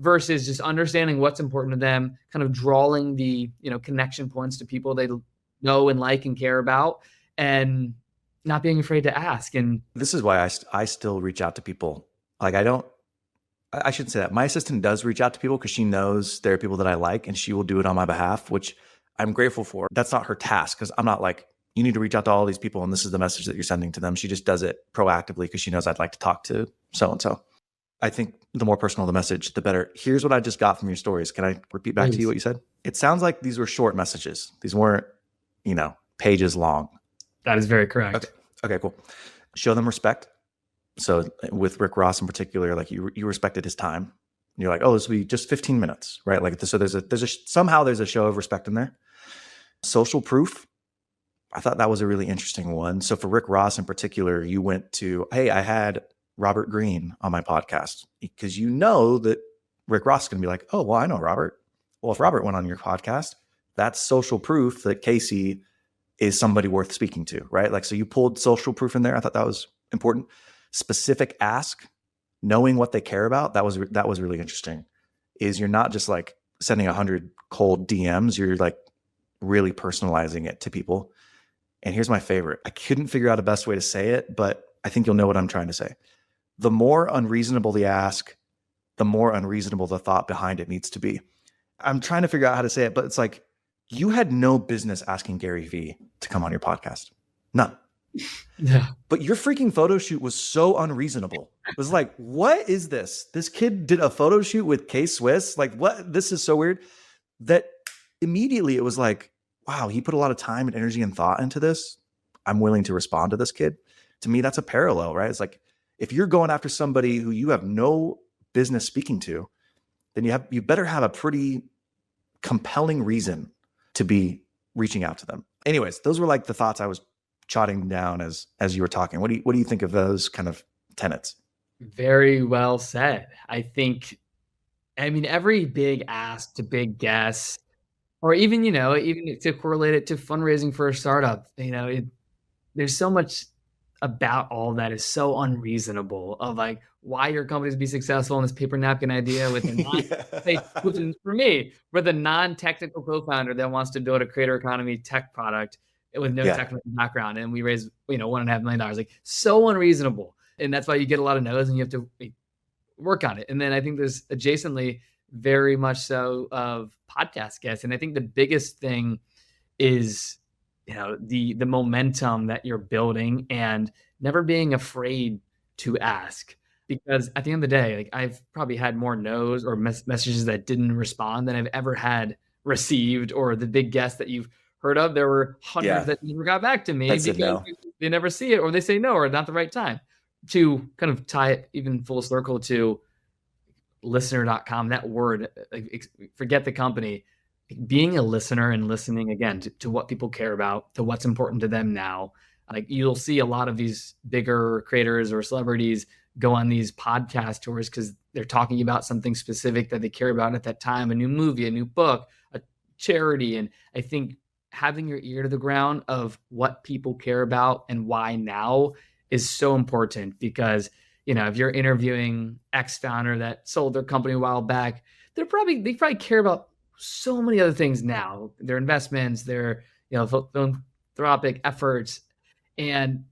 versus just understanding what's important to them, kind of drawing the, connection points to people they know and like and care about, and not being afraid to ask. And This is why I still reach out to people. Like I shouldn't say that. My assistant does reach out to people because she knows there are people that I like, and she will do it on my behalf, which I'm grateful for. That's not her task, because I'm not like, you need to reach out to all these people and this is the message that you're sending to them. She just does it proactively because she knows I'd like to talk to so-and-so. I think the more personal the message, the better. Here's what I just got from your stories. Can I repeat back to you what you said? It sounds like these were short messages. These weren't, pages long. That is very correct. Okay, cool. Show them respect. So with Rick Ross in particular, like you respected his time. And you're like, oh, this will be just 15 minutes, right? Like, so somehow there's a show of respect in there. Social proof. I thought that was a really interesting one. So for Rick Ross in particular, you went to, hey, I had Robert Greene on my podcast, because you know that Rick Ross is going to be like, oh, well, I know Robert. Well, if Robert went on your podcast, that's social proof that Casey is somebody worth speaking to, right? Like, so you pulled social proof in there. I thought that was important. Specific ask, knowing what they care about. That was really interesting. Is you're not just like sending 100 cold DMs. You're like really personalizing it to people. And here's my favorite. I couldn't figure out a best way to say it, but I think you'll know what I'm trying to say. The more unreasonable the ask, the more unreasonable the thought behind it needs to be. I'm trying to figure out how to say it, but it's like, you had no business asking Gary Vee to come on your podcast. None. Yeah. But your freaking photo shoot was so unreasonable. It was like, what is this? This kid did a photo shoot with K-Swiss. Like, what? This is so weird. That immediately it was like, wow, he put a lot of time and energy and thought into this. I'm willing to respond to this kid. To me, that's a parallel, right? It's like, if you're going after somebody who you have no business speaking to, then you better have a pretty compelling reason to be reaching out to them. Anyways, those were like the thoughts I was jotting down as you were talking. What do you think of those kind of tenets? Very well said. I mean, every big ask to big guess, or even, even to correlate it to fundraising for a startup, there's so much about all that is so unreasonable, of like why your companies be successful in this paper napkin idea with for me, with a non-technical co-founder that wants to build a creator economy tech product with no technical background, and we raise $1.5 million. Like, so unreasonable. And that's why you get a lot of no's and you have to work on it. And then I think there's adjacently very much so of podcast guests. And I think the biggest thing is the momentum that you're building, and never being afraid to ask. Because at the end of the day, like, I've probably had more no's or messages that didn't respond than I've ever had received, or the big guests that you've heard of. There were hundreds that never got back to me because they never see it, or they say no, or not the right time. To kind of tie it even full circle to listener.com, that word, like, forget the company, being a listener and listening again to what people care about, to what's important to them now. Like, you'll see a lot of these bigger creators or celebrities go on these podcast tours because they're talking about something specific that they care about at that time, a new movie, a new book, a charity. And I think having your ear to the ground of what people care about and why now is so important, because, if you're interviewing X founder that sold their company a while back, they probably care about so many other things now, their investments, their, philanthropic efforts, and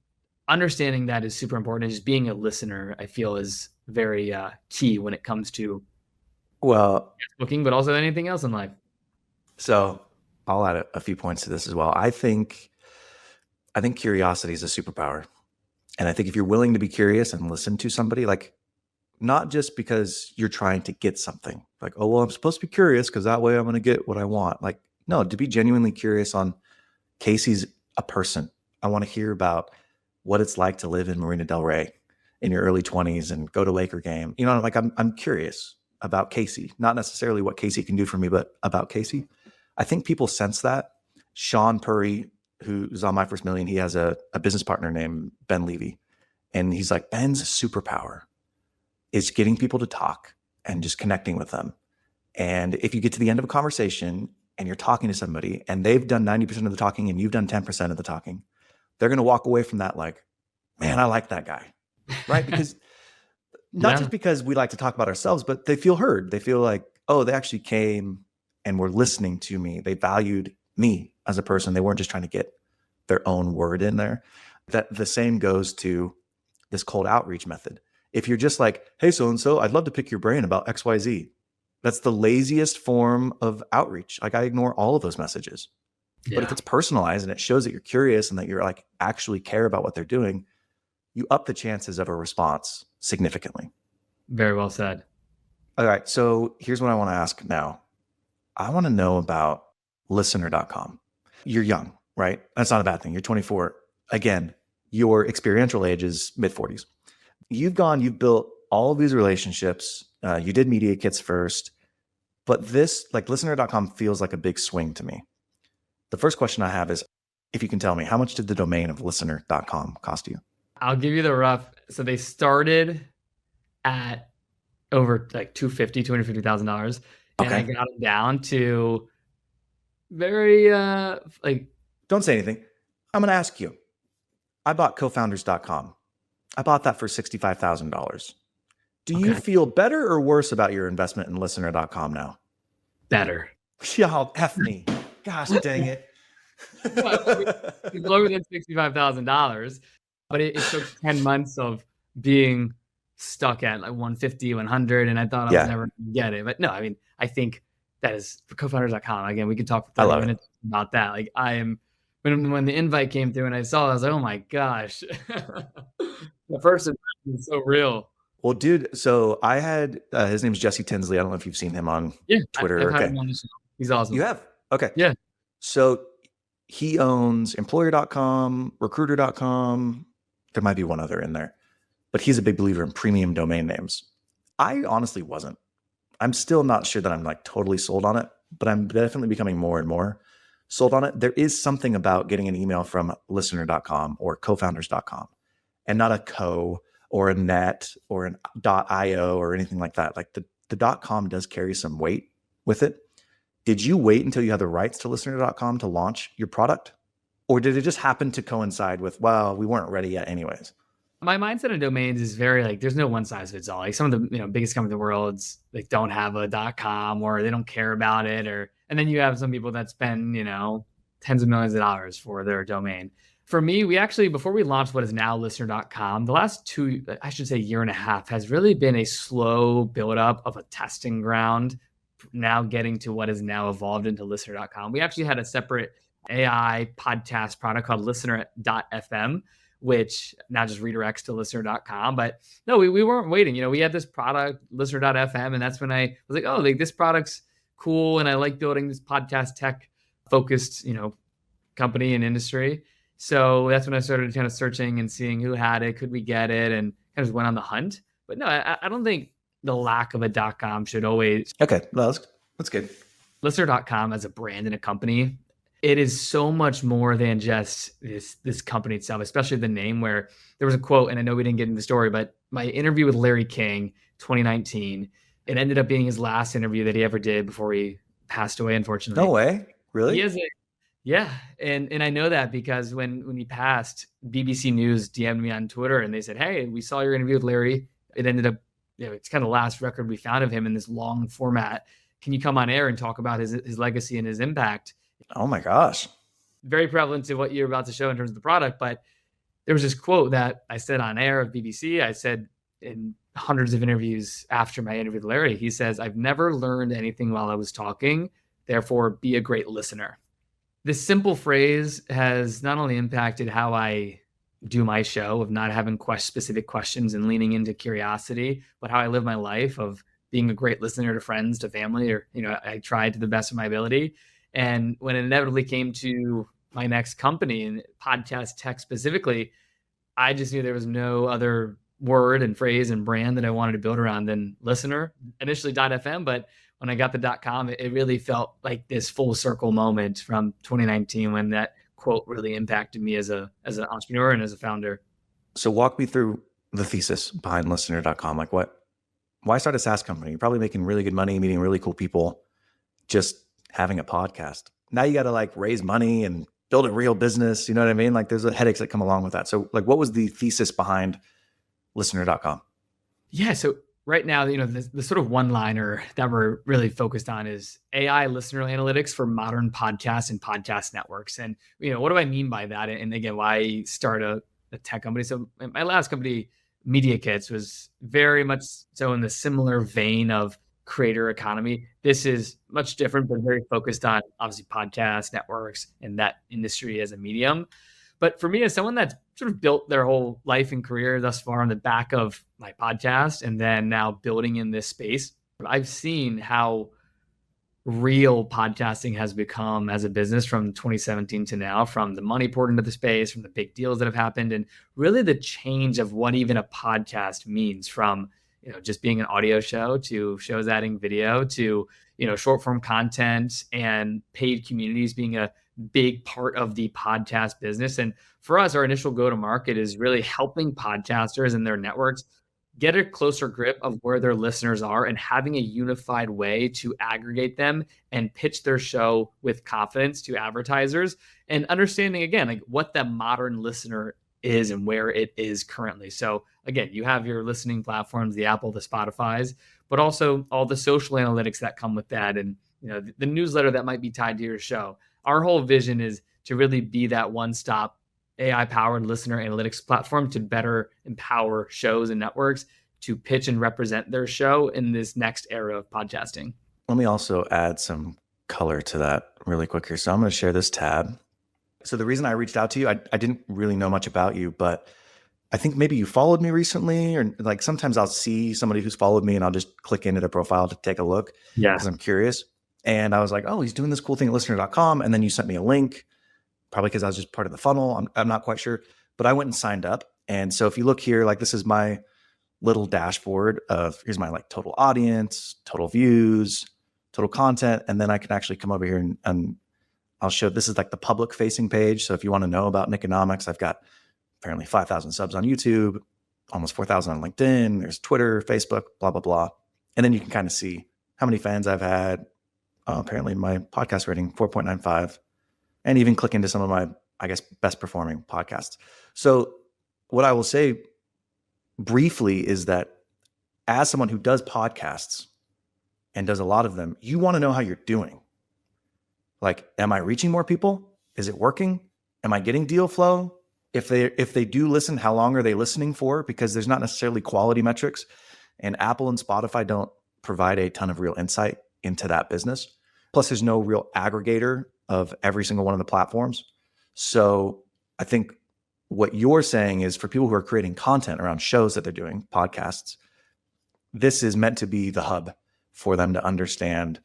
understanding that is super important. And just being a listener, I feel, is very key when it comes to booking, but also anything else in life. So I'll add a few points to this as well. I think curiosity is a superpower. And I think if you're willing to be curious and listen to somebody, like, not just because you're trying to get something, like, oh, well, I'm supposed to be curious because that way I'm going to get what I want. Like, no, to be genuinely curious on, Casey's a person. I want to hear about what it's like to live in Marina Del Rey in your early 20s and go to Laker game. Like, I'm curious about Casey, not necessarily what Casey can do for me, but about Casey. I think people sense that. Sean Purry, who's on My First Million, he has a business partner named Ben Levy. And he's like, Ben's superpower is getting people to talk and just connecting with them. And if you get to the end of a conversation and you're talking to somebody and they've done 90% of the talking and you've done 10% of the talking, they're going to walk away from that like, man, I like that guy, right? Because Not Yeah. just because we like to talk about ourselves, but they feel heard. They feel like, oh, they actually came and were listening to me. They valued me as a person. They weren't just trying to get their own word in there. That the same goes to this cold outreach method. If you're just like, hey, so-and-so, I'd love to pick your brain about XYZ. That's the laziest form of outreach. Like I ignore all of those messages. But if Yeah. it's personalized and it shows that you're curious and that you're like actually care about what they're doing, you up the chances of a response significantly. Very well said. All right. So here's what I want to ask now. I want to know about listener.com. You're young, right? That's not a bad thing. You're 24. Again, your experiential age is mid 40s. You've built all of these relationships. You did media kits first, but this, like listener.com, feels like a big swing to me. The first question I have is, if you can tell me, how much did the domain of listener.com cost you? I'll give you the rough. So they started at over like $250,000. And I Okay. got it down to very like, Don't say anything. I'm going to ask you. I bought cofounders.com. I bought that for $65,000. Do you okay, feel better or worse about your investment in listener.com now? better. Y'all, F me. Gosh dang it. Well, I mean, it's lower than $65,000, but it took 10 months of being stuck at like 150, 100, and I thought I was Yeah, never going to get it. But no, I mean, I think that is for cofounders.com. Again, we could talk for I 30 love it. minutes about that. Like I am, when the invite came through and I saw it, I was like, oh my gosh. The first impression is so real. Well, dude, so I had, his name's Jesse Tinsley. I don't know if you've seen him on Yeah, Twitter. I've had Okay. him on the show. He's You awesome. have? Okay. Yeah. So he owns employer.com, recruiter.com. There might be one other in there, but he's a big believer in premium domain names. I honestly wasn't. I'm still not sure that I'm like totally sold on it, but I'm definitely becoming more and more sold on it. There is something about getting an email from listener.com or cofounders.com and not a co or a net or an .io or anything like that. Like the .com does carry some weight with it. Did you wait until you had the rights to listener.com to launch your product? Or did it just happen to coincide with, well, we weren't ready yet anyways? My mindset on domains is very like there's no one size fits all. Like some of the biggest companies in the world like don't have a .com or they don't care about it, or and then you have some people that spend tens of millions of dollars for their domain. For me, we actually before we launched what is now listener.com, the last year and a half has really been a slow build up of a testing ground. Now getting to what is now evolved into listener.com. We actually had a separate AI podcast product called listener.fm, which now just redirects to listener.com. But no, we weren't waiting. We had this product, listener.fm, and that's when I was like, oh, like this product's cool. And I like building this podcast tech focused, company and industry. So that's when I started kind of searching and seeing who had it, could we get it, and kind of went on the hunt. But no, I don't think the lack of a .com should always. Okay, well, that's good. Listener.com as a brand and a company, it is so much more than just this company itself, especially the name, where there was a quote, and I know we didn't get into the story, but my interview with Larry King, 2019, it ended up being his last interview that he ever did before he passed away, unfortunately. No way. Really? He is yeah. And I know that because when he passed, BBC News DM'd me on Twitter and they said, hey, we saw your interview with Larry. It ended up, it's kind of the last record we found of him in this long format. Can you come on air and talk about his legacy and his impact? Oh my gosh. Very prevalent to what you're about to show in terms of the product. But there was this quote that I said on air of BBC. I said in hundreds of interviews after my interview with Larry, he says, I've never learned anything while I was talking. Therefore, be a great listener. This simple phrase has not only impacted how I do my show of not having specific questions and leaning into curiosity, but how I live my life of being a great listener to friends, to family, or, I tried to the best of my ability. And when it inevitably came to my next company and podcast tech specifically, I just knew there was no other word and phrase and brand that I wanted to build around than listener, initially .fm, but when I got the .com, it really felt like this full circle moment from 2019 when that quote really impacted me as an entrepreneur and as a founder. So walk me through the thesis behind listener.com. Like why start a SaaS company? You're probably making really good money, meeting really cool people, just having a podcast. Now you got to like raise money and build a real business. You know what I mean? Like there's headaches that come along with that. So like what was the thesis behind listener.com? Yeah. So right now, the sort of one liner that we're really focused on is AI listener analytics for modern podcasts and podcast networks. And, what do I mean by that? And again, why start a tech company? So my last company, Media Kits, was very much so in the similar vein of creator economy. This is much different, but very focused on obviously podcast networks and that industry as a medium. But for me, as someone that's sort of built their whole life and career thus far on the back of my podcast and then now building in this space, I've seen how real podcasting has become as a business from 2017 to now, from the money poured into the space, from the big deals that have happened, and really the change of what even a podcast means from, just being an audio show to shows adding video to, short form content and paid communities being a big part of the podcast business. And for us, our initial go to market is really helping podcasters and their networks get a closer grip of where their listeners are and having a unified way to aggregate them and pitch their show with confidence to advertisers, and understanding again like what the modern listener is and where it is currently. So again, you have your listening platforms, the Apple, the Spotify's, but also all the social analytics that come with that, and the newsletter that might be tied to your show. Our whole vision is to really be that one-stop AI-powered listener analytics platform to better empower shows and networks to pitch and represent their show in this next era of podcasting. Let me also add some color to that really quick here. So I'm going to share this tab. So the reason I reached out to you, I didn't really know much about you, but I think maybe you followed me recently, or like sometimes I'll see somebody who's followed me and I'll just click into their profile to take a look because I'm curious. And I was like, oh, he's doing this cool thing at listener.com. And then you sent me a link, probably because I was just part of the funnel. I'm not quite sure, but I went and signed up. And so if you look here, like this is my little dashboard of here's my like total audience, total views, total content. And then I can actually come over here and I'll show, this is like the public facing page. So if you want to know about Nikonomics, I've got apparently 5,000 subs on YouTube, almost 4,000 on LinkedIn. There's Twitter, Facebook, blah, blah, blah. And then you can kind of see how many fans I've had. Apparently my podcast rating, 4.95. And even click into some of my, I guess, best performing podcasts. So what I will say briefly is that as someone who does podcasts and does a lot of them, you want to know how you're doing. Like, am I reaching more people? Is it working? Am I getting deal flow? If they do listen, how long are they listening for? Because there's not necessarily quality metrics, and Apple and Spotify don't provide a ton of real insight into that business. Plus, there's no real aggregator of every single one of the platforms. So I think what you're saying is for people who are creating content around shows that they're doing, podcasts, this is meant to be the hub for them to understand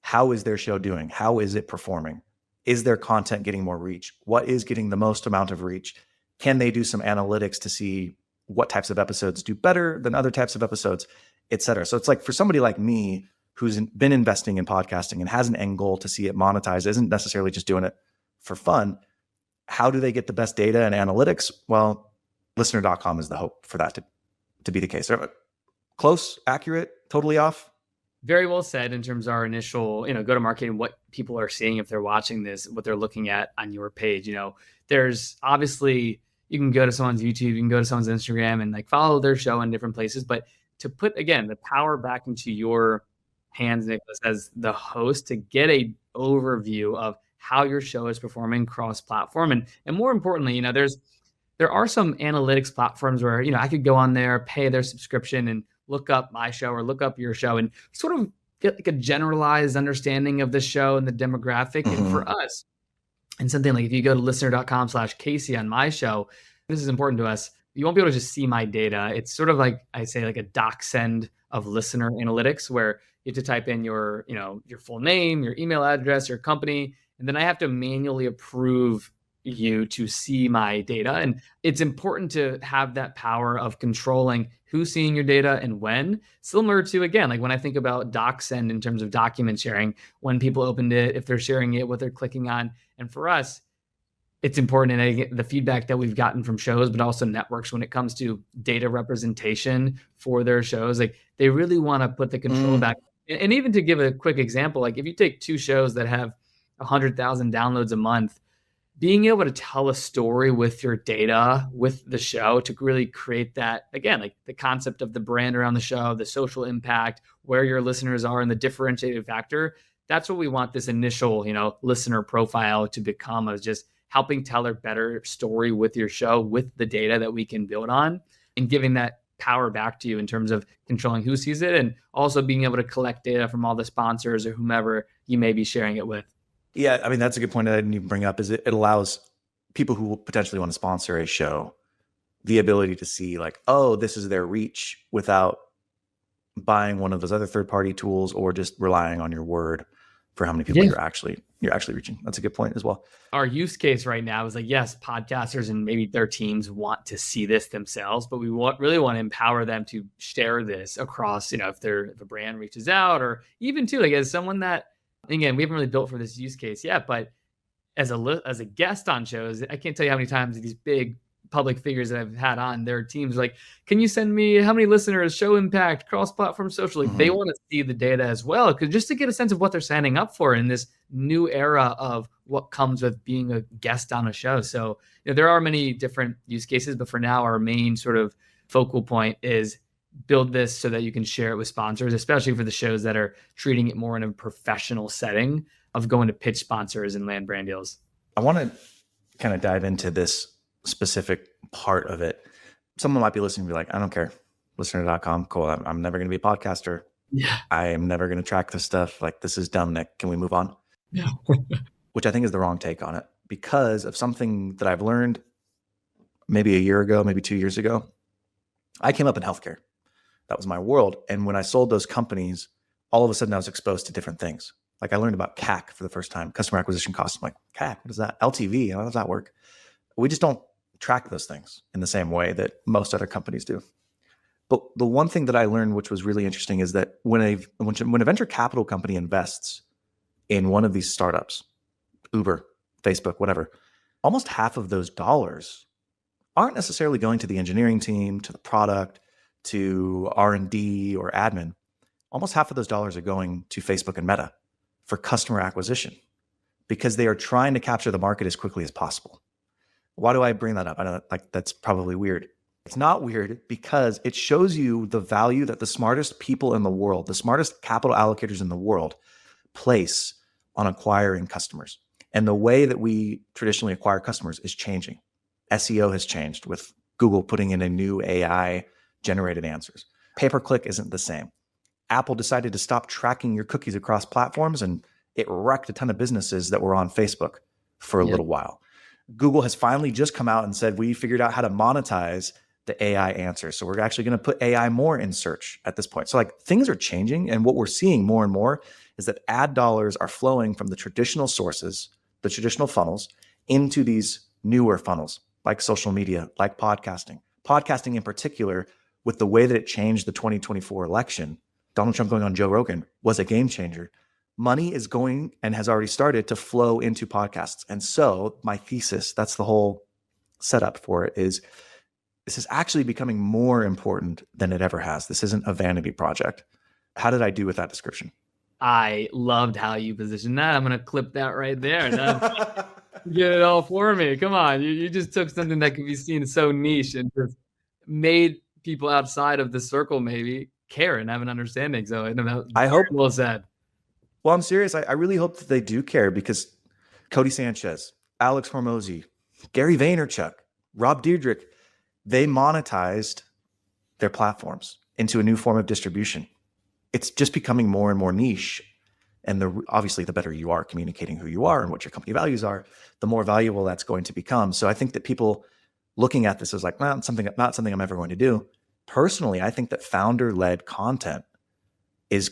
how is their show doing? How is it performing? Is their content getting more reach? What is getting the most amount of reach? Can they do some analytics to see what types of episodes do better than other types of episodes, et cetera? So it's like for somebody like me who's been investing in podcasting and has an end goal to see it monetized, isn't necessarily just doing it for fun. How do they get the best data and analytics? Well, listener.com is the hope for that to be the case. Close, accurate, totally off? Very well said in terms of our initial, go to market and what people are seeing if they're watching this, what they're looking at on your page. There's obviously, you can go to someone's YouTube, you can go to someone's Instagram and like follow their show in different places. But to put, again, the power back into your hands, Nikolas, as the host, to get a overview of how your show is performing cross-platform. And more importantly, there are some analytics platforms where, I could go on there, pay their subscription and look up my show or look up your show and sort of get like a generalized understanding of the show and the demographic. Mm-hmm. And for us, and something like if you go to listener.com/Casey on my show, this is important to us. You won't be able to just see my data. It's sort of like, I say, like a doc send of listener analytics where you have to type in your full name, your email address, your company, and then I have to manually approve you to see my data. And it's important to have that power of controlling who's seeing your data and when, similar to, again, like when I think about DocSend in terms of document sharing, when people opened it, if they're sharing it, what they're clicking on. And for us, it's important, and the feedback that we've gotten from shows, but also networks when it comes to data representation for their shows, like they really want to put the control back. And even to give a quick example, like if you take two shows that have 100,000 downloads a month, being able to tell a story with your data, with the show, to really create that, again, like the concept of the brand around the show, the social impact, where your listeners are, and the differentiated factor. That's what we want this initial, listener profile to become, is just helping tell a better story with your show, with the data that we can build on, and giving that power back to you in terms of controlling who sees it, and also being able to collect data from all the sponsors or whomever you may be sharing it with. Yeah, I mean, that's a good point that I didn't even bring up, is it allows people who will potentially want to sponsor a show the ability to see like, oh, this is their reach, without buying one of those other third-party tools or just relying on your word for how many people you're actually reaching. That's a good point as well. Our use case right now is like, yes, podcasters and maybe their teams want to see this themselves, but we really want to empower them to share this across, if a brand reaches out, or even too, like, as someone that, again, we haven't really built for this use case yet, but as a guest on shows, I can't tell you how many times these big public figures that I've had on their teams, like, can you send me how many listeners, show impact, cross-platform social? Like, they want to see the data as well, because just to get a sense of what they're signing up for in this new era of what comes with being a guest on a show. So there are many different use cases, but for now, our main sort of focal point is build this so that you can share it with sponsors, especially for the shows that are treating it more in a professional setting of going to pitch sponsors and land brand deals. I want to kind of dive into this specific part of it. Someone might be listening and be like, I don't care. Listener.com, cool. I'm never going to be a podcaster. Yeah. I am never going to track this stuff. Like, this is dumb, Nick. Can we move on? Yeah. Which I think is the wrong take on it, because of something that I've learned maybe a year ago, maybe 2 years ago. I came up in healthcare. That was my world. And when I sold those companies, all of a sudden I was exposed to different things. Like, I learned about CAC for the first time, customer acquisition costs. I'm like, CAC, what is that? LTV, how does that work? We just don't track those things in the same way that most other companies do. But the one thing that I learned, which was really interesting, is that when a venture capital company invests in one of these startups, Uber, Facebook, whatever, almost half of those dollars aren't necessarily going to the engineering team, to the product, to R&D or admin. Almost half of those dollars are going to Facebook and Meta for customer acquisition, because they are trying to capture the market as quickly as possible. Why do I bring that up? I know, like, that's probably weird. It's not weird, because it shows you the value that the smartest people in the world, the smartest capital allocators in the world, place on acquiring customers. And the way that we traditionally acquire customers is changing. SEO has changed with Google putting in a new AI generated answers. Pay-per-click isn't the same. Apple decided to stop tracking your cookies across platforms, and it wrecked a ton of businesses that were on Facebook for a little while. Google has finally just come out and said, we figured out how to monetize the AI answers. So we're actually going to put AI more in search at this point. So like, things are changing. And what we're seeing more and more is that ad dollars are flowing from the traditional sources, the traditional funnels, into these newer funnels, like social media, like podcasting. Podcasting in particular, with the way that it changed the 2024 election, Donald Trump going on Joe Rogan was a game changer. Money is going, and has already started to flow into podcasts. And so my thesis, that's the whole setup for it, is this is actually becoming more important than it ever has. This isn't a vanity project. How did I do with that description? I loved how you positioned that. I'm going to clip that right there. Get it all for me. Come on. You just took something that can be seen so niche and just made people outside of the circle maybe care and have an understanding. So I hope. Well said. Well, I'm serious. I really hope that they do care, because Cody Sanchez, Alex Hormozy, Gary Vaynerchuk, Rob Dyrdek, they monetized their platforms into a new form of distribution. It's just becoming more and more niche. And obviously, the better you are communicating who you are and what your company values are, the more valuable that's going to become. So I think that people looking at this as like, not something I'm ever going to do. Personally, I think that founder-led content is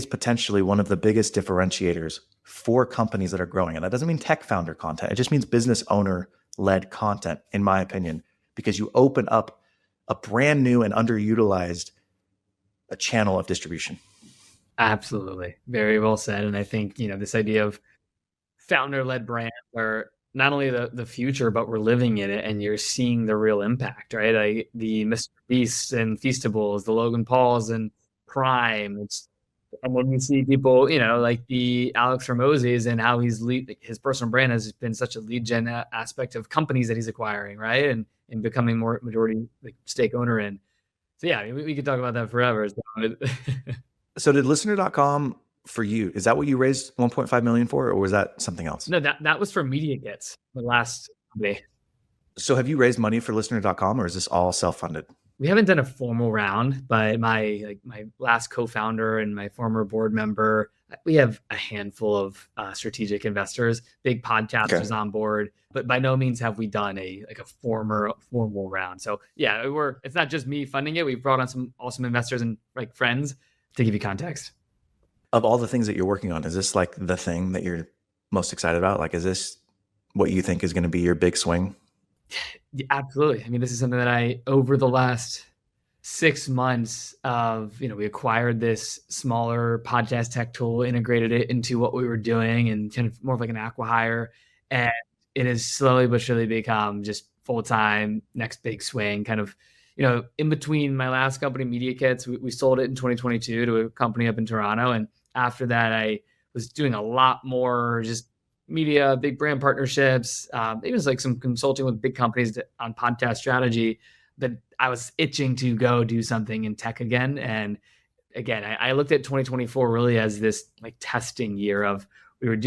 potentially one of the biggest differentiators for companies that are growing. And that doesn't mean tech founder content. It just means business owner-led content, in my opinion, because you open up a brand new and underutilized channel of distribution. Absolutely. Very well said. And I think, this idea of founder-led brands are not only the future, but we're living in it, and you're seeing the real impact, right? The Mr. Beasts and Feastables, the Logan Pauls and Prime. It's And when we see people, like the Alex Ramoses and how his personal brand has been such a lead gen aspect of companies that he's acquiring, right? And becoming more majority like stake owner in. So yeah, I mean, we could talk about that forever. So did listener.com for you, is that what you raised 1.5 million for, or was that something else? No, that was for Media Kits, the last company. So have you raised money for listener.com, or is this all self-funded? We haven't done a formal round, but my last co-founder and my former board member, we have a handful of strategic investors, big podcasters on board, but by no means have we done a formal round. So yeah, it's not just me funding it. We've brought on some awesome investors and like friends to give you context. Of all the things that you're working on, is this like the thing that you're most excited about? Like, is this what you think is going to be your big swing? Yeah, absolutely. I mean, this is something that over the last 6 months of, we acquired this smaller podcast tech tool, integrated it into what we were doing and kind of more of like an acqui-hire. And it has slowly but surely become just full-time, next big swing kind of, in between my last company, Media Kits, we sold it in 2022 to a company up in Toronto. And after that, I was doing a lot more just media, big brand partnerships. It was like some consulting with big companies on podcast strategy, but I was itching to go do something in tech again. And again, I looked at 2024 really as this like testing year of we were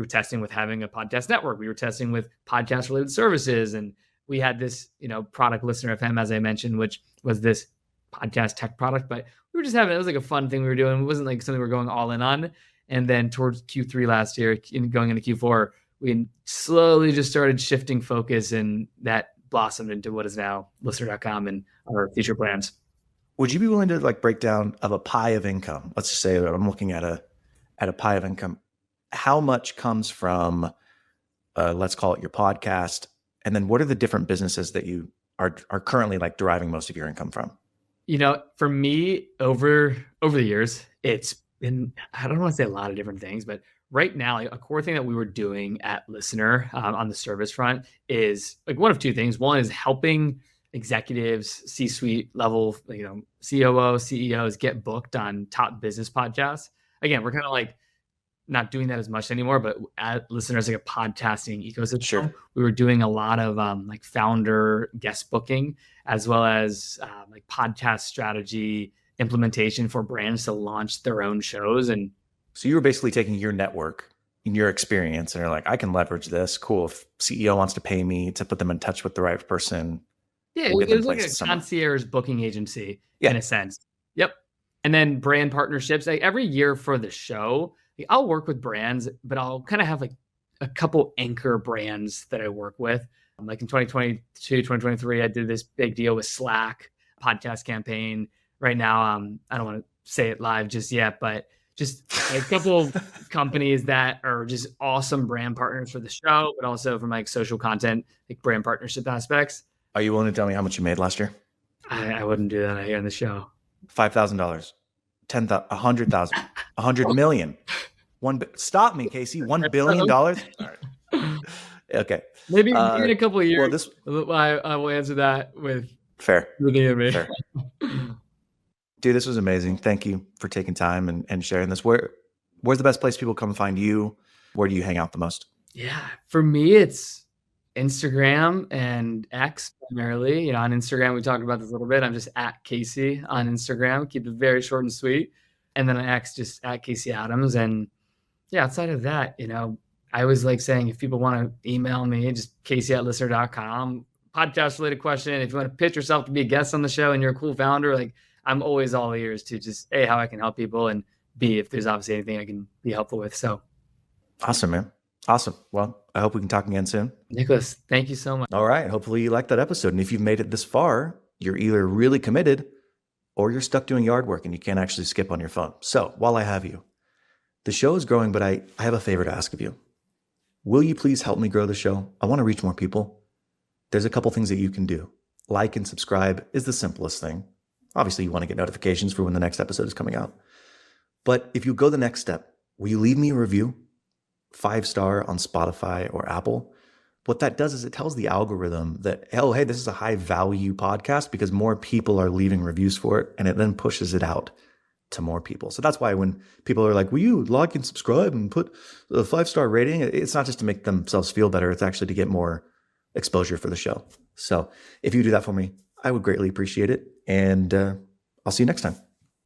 testing with having a podcast network. We were testing with podcast related services. And we had this, product Listener FM, as I mentioned, which was this podcast tech product, but we were just it was like a fun thing we were doing. It wasn't like something we were going all in on. And then towards Q3 last year, going into Q4, we slowly just started shifting focus, and that blossomed into what is now listener.com and our future plans. Would you be willing to like break down of a pie of income? Let's just say that I'm looking at a pie of income. How much comes from, let's call it your podcast, and then what are the different businesses that you are currently like deriving most of your income from? For me, over the years, it's been, I don't want to say a lot of different things, but right now, like a core thing that we were doing at Listener on the service front is like one of two things. One is helping executives, C-suite level, COO, CEOs get booked on top business podcasts. Again, we're kind of like not doing that as much anymore, but at Listener, as like a podcasting ecosystem, Sure. We were doing a lot of like founder guest booking, as well as like podcast strategy implementation for brands to launch their own shows. And so you were basically taking your network and your experience and you're like, I can leverage this. Cool. If CEO wants to pay me to put them in touch with the right person. Yeah, it was like a concierge booking agency in a sense. Yep. And then brand partnerships. Like every year for the show, I'll work with brands, but I'll kind of have like a couple anchor brands that I work with. Like in 2022, 2023, I did this big deal with Slack podcast campaign. Right now, I don't want to say it live just yet, but just a couple companies that are just awesome brand partners for the show, but also from like social content, like brand partnership aspects. Are you willing to tell me how much you made last year? I wouldn't do that here on the show. $5,000, 10,000, 100,000, 100 million. Stop me, Casey. $1 billion. All right. Okay. Maybe in a couple of years. Well, I will answer that with fair. Fair. Dude, this was amazing. Thank you for taking time and sharing this. Where's the best place people come find you? Where do you hang out the most? Yeah, for me, it's Instagram and X primarily. On Instagram, we talked about this a little bit. I'm just at Casey on Instagram. Keep it very short and sweet. And then on X, just at Casey Adams. And yeah, outside of that, I was like saying, if people want to email me, just casey@listener.com. Podcast related question. If you want to pitch yourself to be a guest on the show and you're a cool founder, like I'm always all ears to just A, how I can help people, and B, if there's obviously anything I can be helpful with. So awesome, man. Awesome. Well, I hope we can talk again soon. Nikolas, thank you so much. All right. Hopefully you liked that episode. And if you've made it this far, you're either really committed or you're stuck doing yard work and you can't actually skip on your phone. So while I have you, the show is growing, but I have a favor to ask of you. Will you please help me grow the show? I want to reach more people. There's a couple things that you can do. Like and subscribe is the simplest thing. Obviously, you want to get notifications for when the next episode is coming out. But if you go the next step, will you leave me a review? 5-star on Spotify or Apple. What that does is it tells the algorithm that, oh, hey, this is a high value podcast because more people are leaving reviews for it, and it then pushes it out. to more people. So that's why when people are like, will you like and subscribe and put a 5-star rating? It's not just to make themselves feel better. It's actually to get more exposure for the show. So if you do that for me, I would greatly appreciate it. And I'll see you next time.